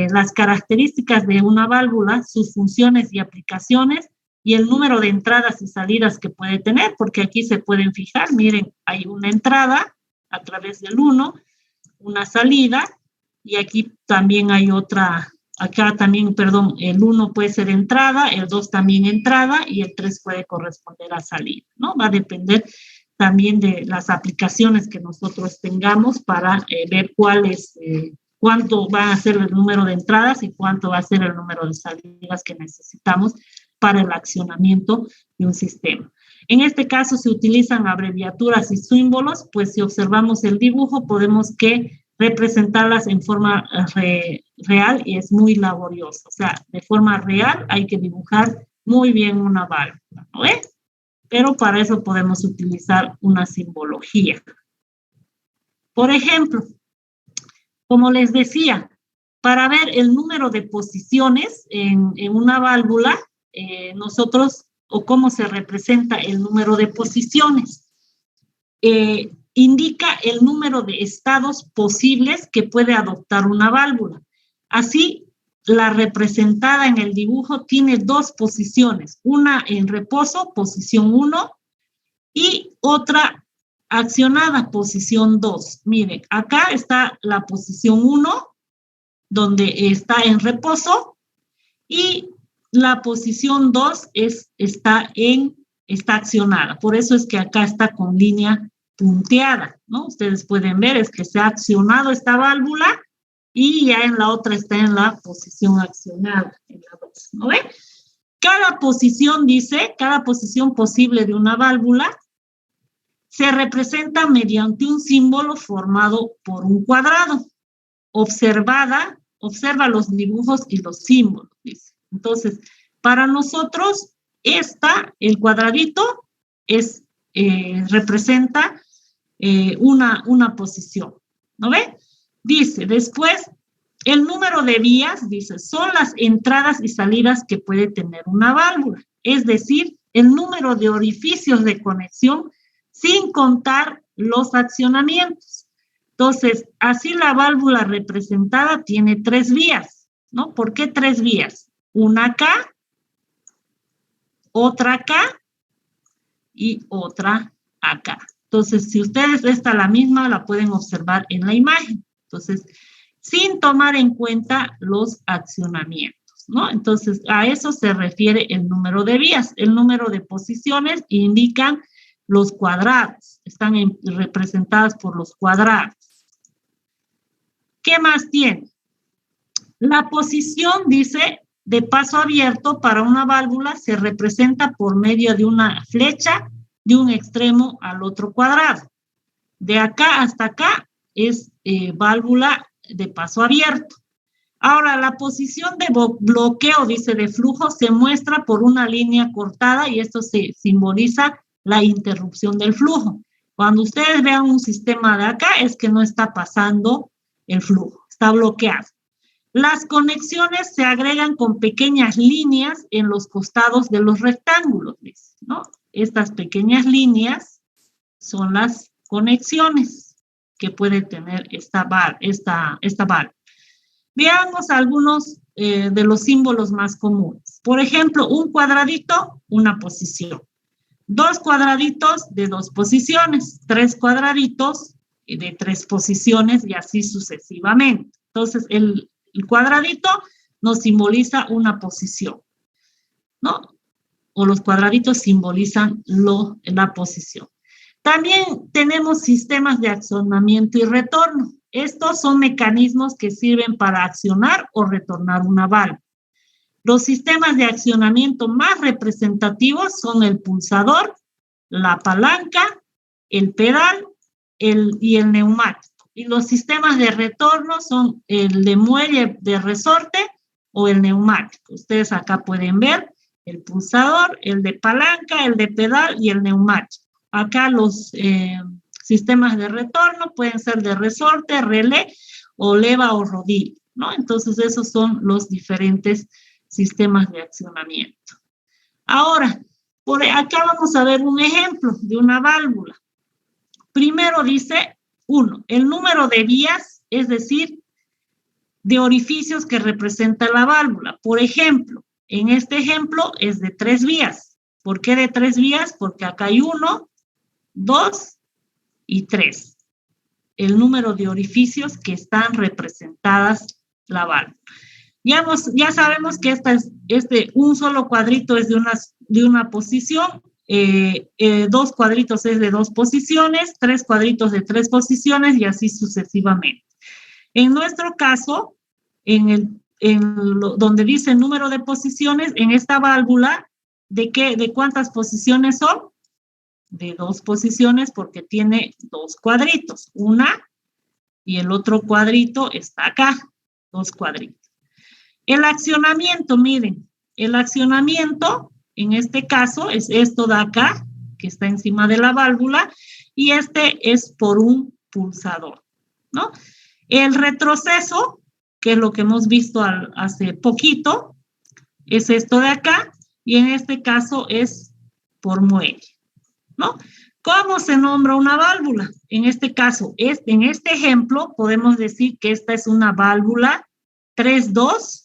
las características de una válvula, sus funciones y aplicaciones, y el número de entradas y salidas que puede tener, porque aquí se pueden fijar, miren, hay una entrada a través del 1, una salida, y aquí también hay otra, acá también, perdón, el 1 puede ser entrada, el 2 también entrada, y el 3 puede corresponder a salida, ¿no? Va a depender también de las aplicaciones que nosotros tengamos para ver cuánto va a ser el número de entradas y cuánto va a ser el número de salidas que necesitamos para el accionamiento de un sistema. En este caso se utilizan abreviaturas y símbolos, pues si observamos el dibujo podemos que representarlas en forma real y es muy laborioso. O sea, de forma real hay que dibujar muy bien una válvula, ¿no ves? Pero para eso podemos utilizar una simbología. Por ejemplo, como les decía, para ver el número de posiciones en una válvula, nosotros, o cómo se representa el número de posiciones, indica el número de estados posibles que puede adoptar una válvula. Así, la representada en el dibujo tiene dos posiciones, una en reposo, posición 1, y otra accionada, posición 2. Miren, acá está la posición 1, donde está en reposo, y la posición 2 está accionada. Por eso es que acá está con línea punteada, ¿no? Ustedes pueden ver, es que se ha accionado esta válvula, y ya en la otra está en la posición accionada, en la 2, ¿no ven? Cada posición, dice, cada posición posible de una válvula se representa mediante un símbolo formado por un cuadrado. Observa los dibujos y los símbolos, dice. Entonces, para nosotros, el cuadradito representa una posición, ¿no ve? Dice, después, el número de vías, dice, son las entradas y salidas que puede tener una válvula. Es decir, el número de orificios de conexión sin contar los accionamientos. Entonces, así la válvula representada tiene 3 vías, ¿no? ¿Por qué 3 vías? Una acá, otra acá y otra acá. Entonces, si ustedes la misma, la pueden observar en la imagen. Entonces, sin tomar en cuenta los accionamientos, ¿no? Entonces, a eso se refiere el número de vías. El número de posiciones indican los cuadrados. Están representadas por los cuadrados. ¿Qué más tiene? La posición, dice, de paso abierto para una válvula se representa por medio de una flecha de un extremo al otro cuadrado. De acá hasta acá es válvula de paso abierto. Ahora, la posición de bloqueo, dice, de flujo, se muestra por una línea cortada y esto se simboliza la interrupción del flujo. Cuando ustedes vean un sistema de acá, es que no está pasando el flujo, está bloqueado. Las conexiones se agregan con pequeñas líneas en los costados de los rectángulos, ¿no? Estas pequeñas líneas son las conexiones que puede tener esta válvula. Veamos algunos de los símbolos más comunes. Por ejemplo, un cuadradito, una posición. 2 cuadraditos de 2 posiciones. 3 cuadraditos de 3 posiciones y así sucesivamente. Entonces, el cuadradito nos simboliza una posición, ¿no? O los cuadraditos simbolizan la posición. También tenemos sistemas de accionamiento y retorno. Estos son mecanismos que sirven para accionar o retornar una válvula. Los sistemas de accionamiento más representativos son el pulsador, la palanca, el pedal y el neumático. Y los sistemas de retorno son el de muelle de resorte o el neumático. Ustedes acá pueden ver el pulsador, el de palanca, el de pedal y el neumático. Acá los sistemas de retorno pueden ser de resorte, relé o leva o rodillo, ¿no? Entonces esos son los diferentes sistemas de accionamiento. Ahora, por acá vamos a ver un ejemplo de una válvula. Primero dice 1, el número de vías, es decir, de orificios que representa la válvula. Por ejemplo, en este ejemplo es de 3 vías. ¿Por qué de 3 vías? Porque acá hay 1, 2 y 3. El número de orificios que están representadas la válvula. Ya sabemos que un solo cuadrito es de una posición, 2 cuadritos es de 2 posiciones, 3 cuadritos de 3 posiciones y así sucesivamente. En nuestro caso, donde dice el número de posiciones, en esta válvula, ¿de cuántas posiciones son? De 2 posiciones porque tiene 2 cuadritos. Una y el otro cuadrito está acá, 2 cuadritos. El accionamiento, miren, el accionamiento en este caso es esto de acá, que está encima de la válvula, y este es por un pulsador, ¿no? El retroceso, que es lo que hemos visto hace poquito, es esto de acá, y en este caso es por muelle, ¿no? ¿Cómo se nombra una válvula? En este caso, en este ejemplo, podemos decir que esta es una válvula 3-2,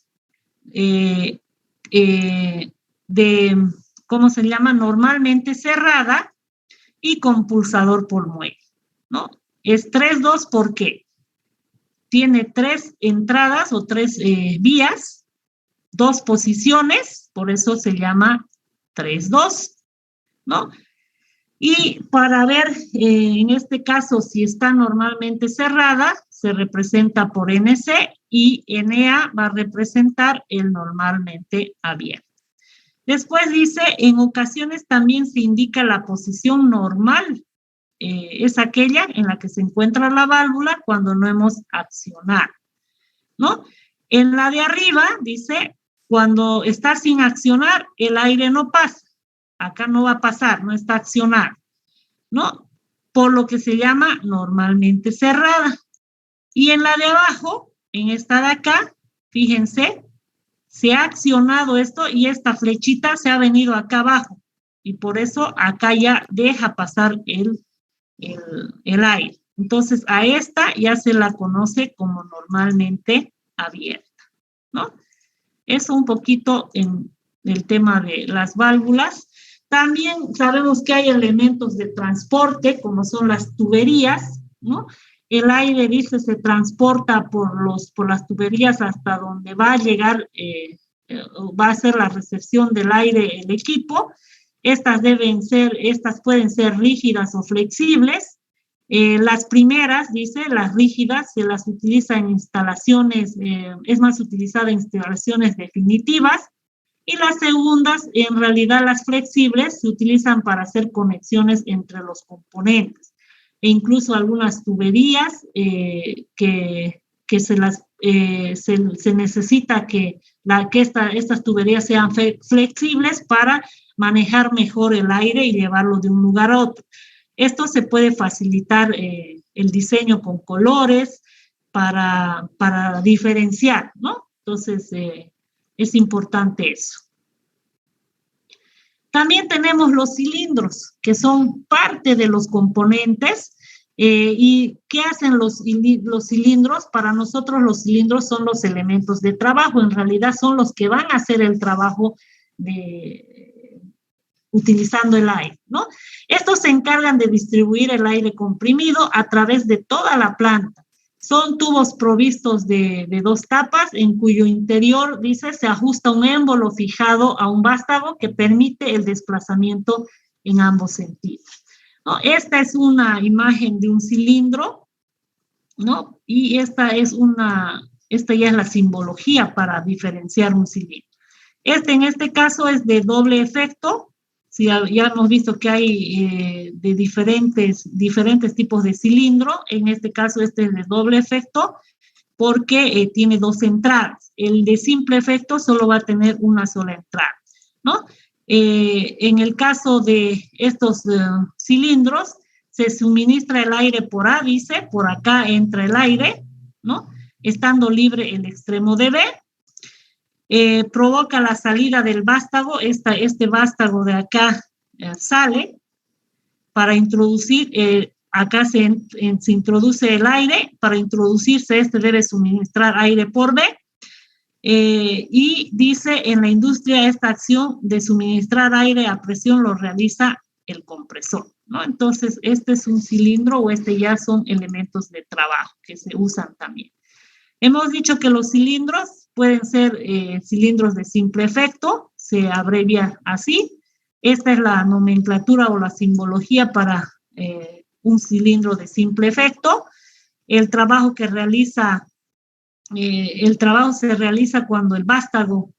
¿cómo se llama? Normalmente cerrada y con pulsador por muelle, ¿no? Es 3-2 porque tiene 3 entradas o 3 vías, 2 posiciones, por eso se llama 3-2, ¿no? Y para ver, en este caso, si está normalmente cerrada, se representa por NC y NA va a representar el normalmente abierto. Después dice, en ocasiones también se indica la posición normal. Es aquella en la que se encuentra la válvula cuando no hemos accionado, ¿no? En la de arriba dice, cuando está sin accionar, el aire no pasa. Acá no va a pasar, no está accionado, ¿no? Por lo que se llama normalmente cerrada. Y en la de abajo, en esta de acá, fíjense, se ha accionado esto y esta flechita se ha venido acá abajo. Y por eso acá ya deja pasar el aire. Entonces, a esta ya se la conoce como normalmente abierta, ¿no? Eso un poquito en el tema de las válvulas. También sabemos que hay elementos de transporte, como son las tuberías, ¿no? El aire, dice, se transporta por las tuberías hasta donde va a llegar, va a ser la recepción del aire el equipo. Estas pueden ser rígidas o flexibles. Las primeras, dice, las rígidas se las utiliza en instalaciones, es más utilizada en instalaciones definitivas. Y las segundas, en realidad las flexibles, se utilizan para hacer conexiones entre los componentes. E incluso algunas tuberías que se necesita que estas tuberías sean flexibles para manejar mejor el aire y llevarlo de un lugar a otro. Esto se puede facilitar el diseño con colores para diferenciar, ¿no? Entonces, es importante eso. También tenemos los cilindros, que son parte de los componentes. ¿Y qué hacen los cilindros? Para nosotros los cilindros son los elementos de trabajo. En realidad son los que van a hacer el trabajo utilizando el aire, ¿no? Estos se encargan de distribuir el aire comprimido a través de toda la planta. Son tubos provistos de 2 tapas, en cuyo interior, dice, se ajusta un émbolo fijado a un vástago que permite el desplazamiento en ambos sentidos, ¿no? Esta es una imagen de un cilindro. ¿no? Y esta ya es la simbología para diferenciar un cilindro. En este caso es de doble efecto. Sí, ya hemos visto que hay de diferentes tipos de cilindro. En este caso este es de doble efecto porque tiene dos entradas. El de simple efecto solo va a tener una sola entrada, ¿no? En el caso de estos cilindros, se suministra el aire por A, dice, por acá entra el aire, ¿no? Estando libre el extremo de B. Provoca la salida del vástago, este vástago de acá sale para introducir, acá se introduce el aire, para introducirse este debe suministrar aire por B, y dice en la industria esta acción de suministrar aire a presión lo realiza el compresor, ¿no? Entonces este es un cilindro o ya son elementos de trabajo que se usan también. Hemos dicho que los cilindros pueden ser cilindros de simple efecto, se abrevia así. Esta es la nomenclatura o la simbología para un cilindro de simple efecto. El trabajo se realiza cuando el vástago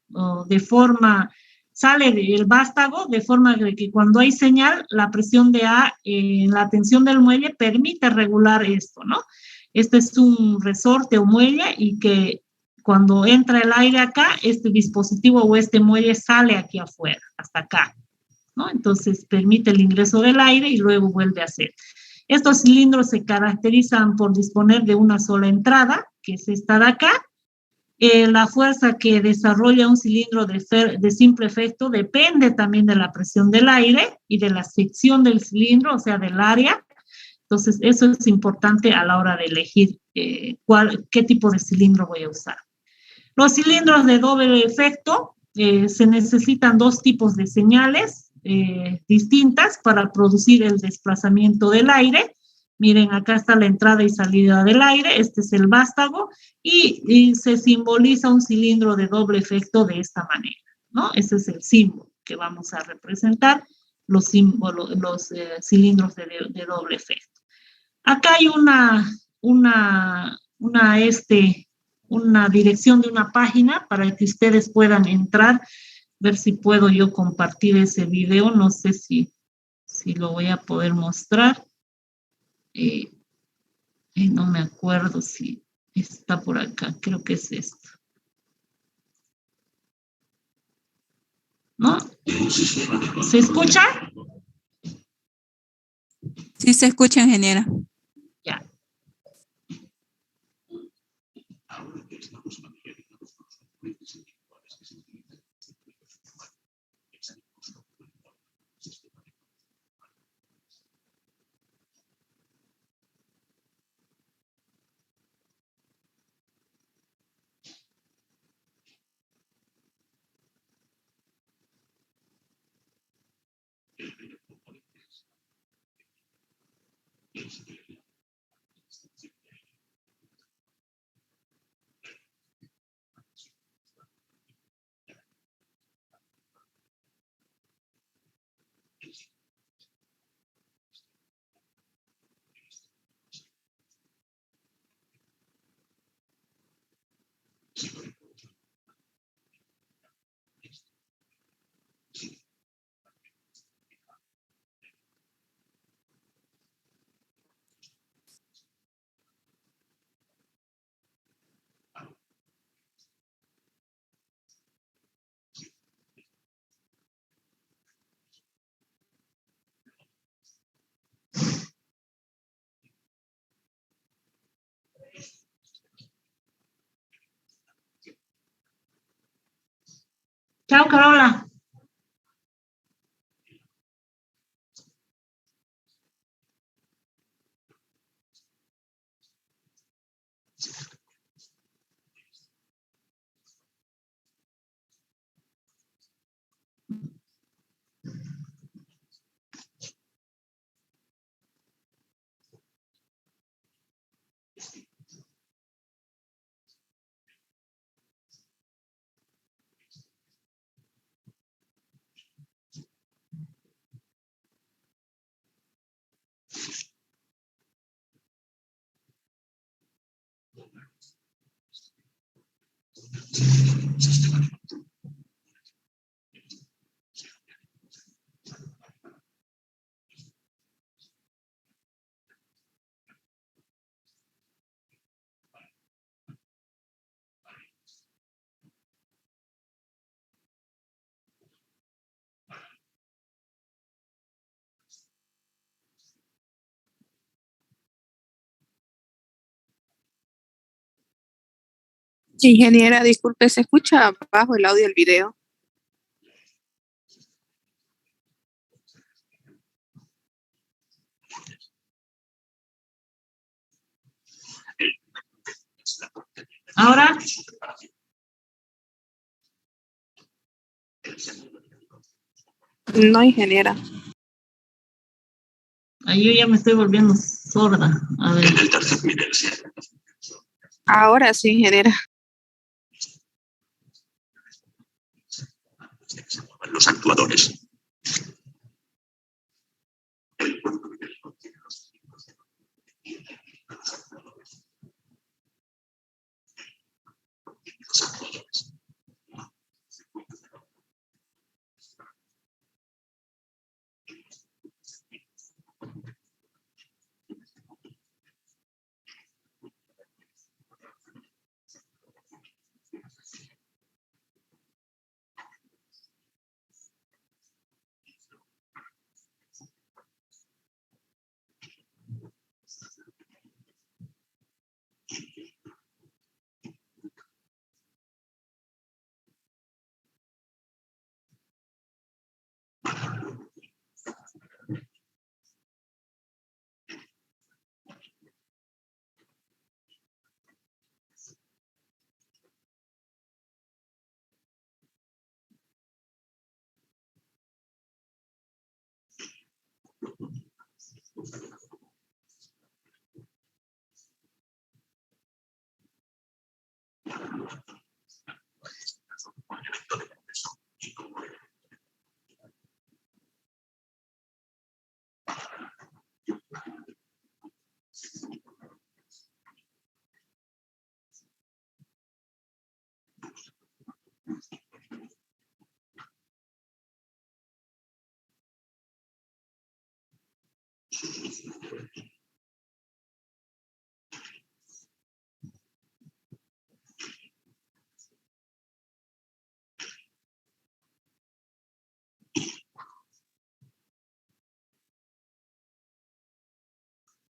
sale del vástago, de forma que cuando hay señal, la presión de A en la tensión del muelle permite regular esto, ¿no? Este es un resorte o muelle y que cuando entra el aire acá, este dispositivo o este muelle sale aquí afuera, hasta acá, ¿no? Entonces permite el ingreso del aire y luego vuelve a hacer. Estos cilindros se caracterizan por disponer de una sola entrada, que es esta de acá. La fuerza que desarrolla un cilindro de simple efecto depende también de la presión del aire y de la sección del cilindro, o sea, del área. Entonces, eso es importante a la hora de elegir qué tipo de cilindro voy a usar. Los cilindros de doble efecto, se necesitan dos tipos de señales distintas para producir el desplazamiento del aire. Miren, acá está la entrada y salida del aire, este es el vástago, y se simboliza un cilindro de doble efecto de esta manera, ¿no? Ese es el símbolo que vamos a representar, los cilindros de doble efecto. Acá hay una dirección de una página para que ustedes puedan entrar, ver si puedo yo compartir ese video, no sé si lo voy a poder mostrar. No me acuerdo si está por acá, creo que es esto. ¿No? ¿Se escucha?
Sí, se escucha, ingeniera.
Ya. Chao, Carola.
Ingeniera, disculpe, ¿se escucha bajo el audio del video?
Ahora.
No, ingeniera.
Yo ya me estoy volviendo sorda. A ver.
Ahora sí, ingeniera.
Los actuadores.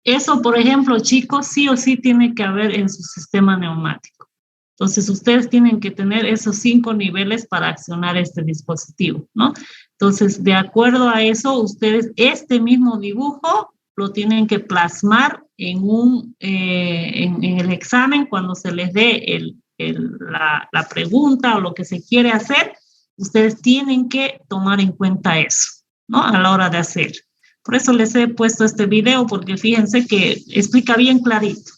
Eso, por ejemplo, chicos, sí o sí tiene que haber en su sistema neumático. Entonces, ustedes tienen que tener esos 5 niveles para accionar este dispositivo, ¿no? Entonces, de acuerdo a eso, ustedes este mismo dibujo lo tienen que plasmar en el examen cuando se les dé la pregunta o lo que se quiere hacer. Ustedes tienen que tomar en cuenta eso, ¿no? A la hora de hacer. Por eso les he puesto este video, porque fíjense que explica bien clarito.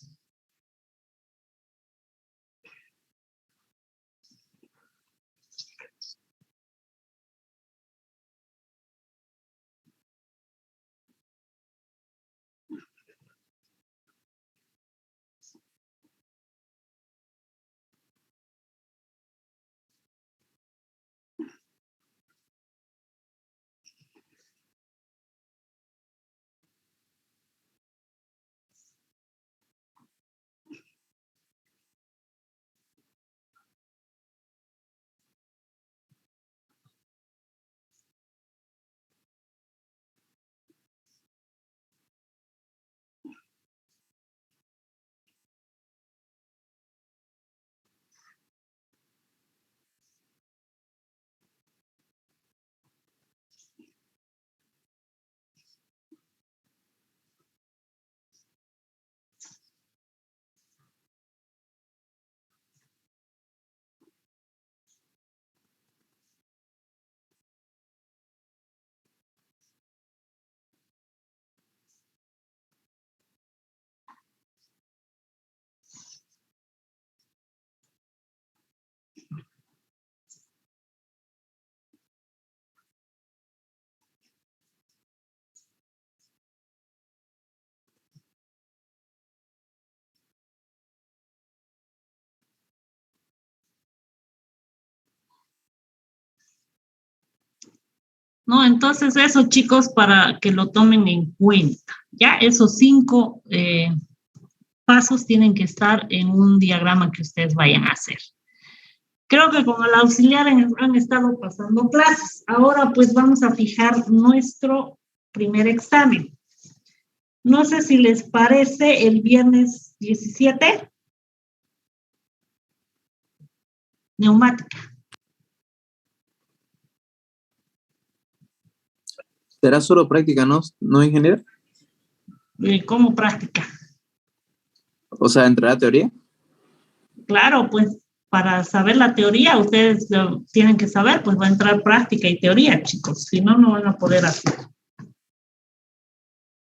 ¿no? Entonces eso, chicos, para que lo tomen en cuenta. Ya esos 5 pasos tienen que estar en un diagrama que ustedes vayan a hacer. Creo que con el auxiliar han estado pasando clases. Ahora pues vamos a fijar nuestro primer examen. No sé si les parece el viernes 17. Neumática.
¿Será solo práctica, no ingeniero?
¿Cómo práctica?
O sea, ¿entrará teoría?
Claro, pues para saber la teoría, ustedes tienen que saber, pues va a entrar práctica y teoría, chicos. Si no, no van a poder hacer.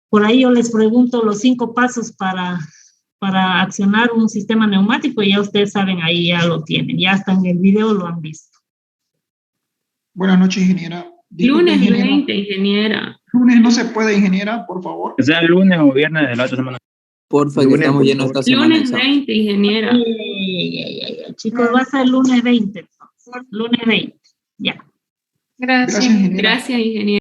Por ahí yo les pregunto los 5 pasos para accionar un sistema neumático y ya ustedes saben, ahí ya lo tienen. Ya hasta en el video lo han visto.
Buenas noches, ingeniera.
Lunes 20, ingeniera.
Lunes no se puede, ingeniera, por favor.
Que sea lunes o viernes de la otra semana.
Porfa, que estamos llenos esta semana.
Lunes 20, ingeniera.
Chicos, va a ser lunes 20. Lunes 20, ya.
Gracias, ingeniera.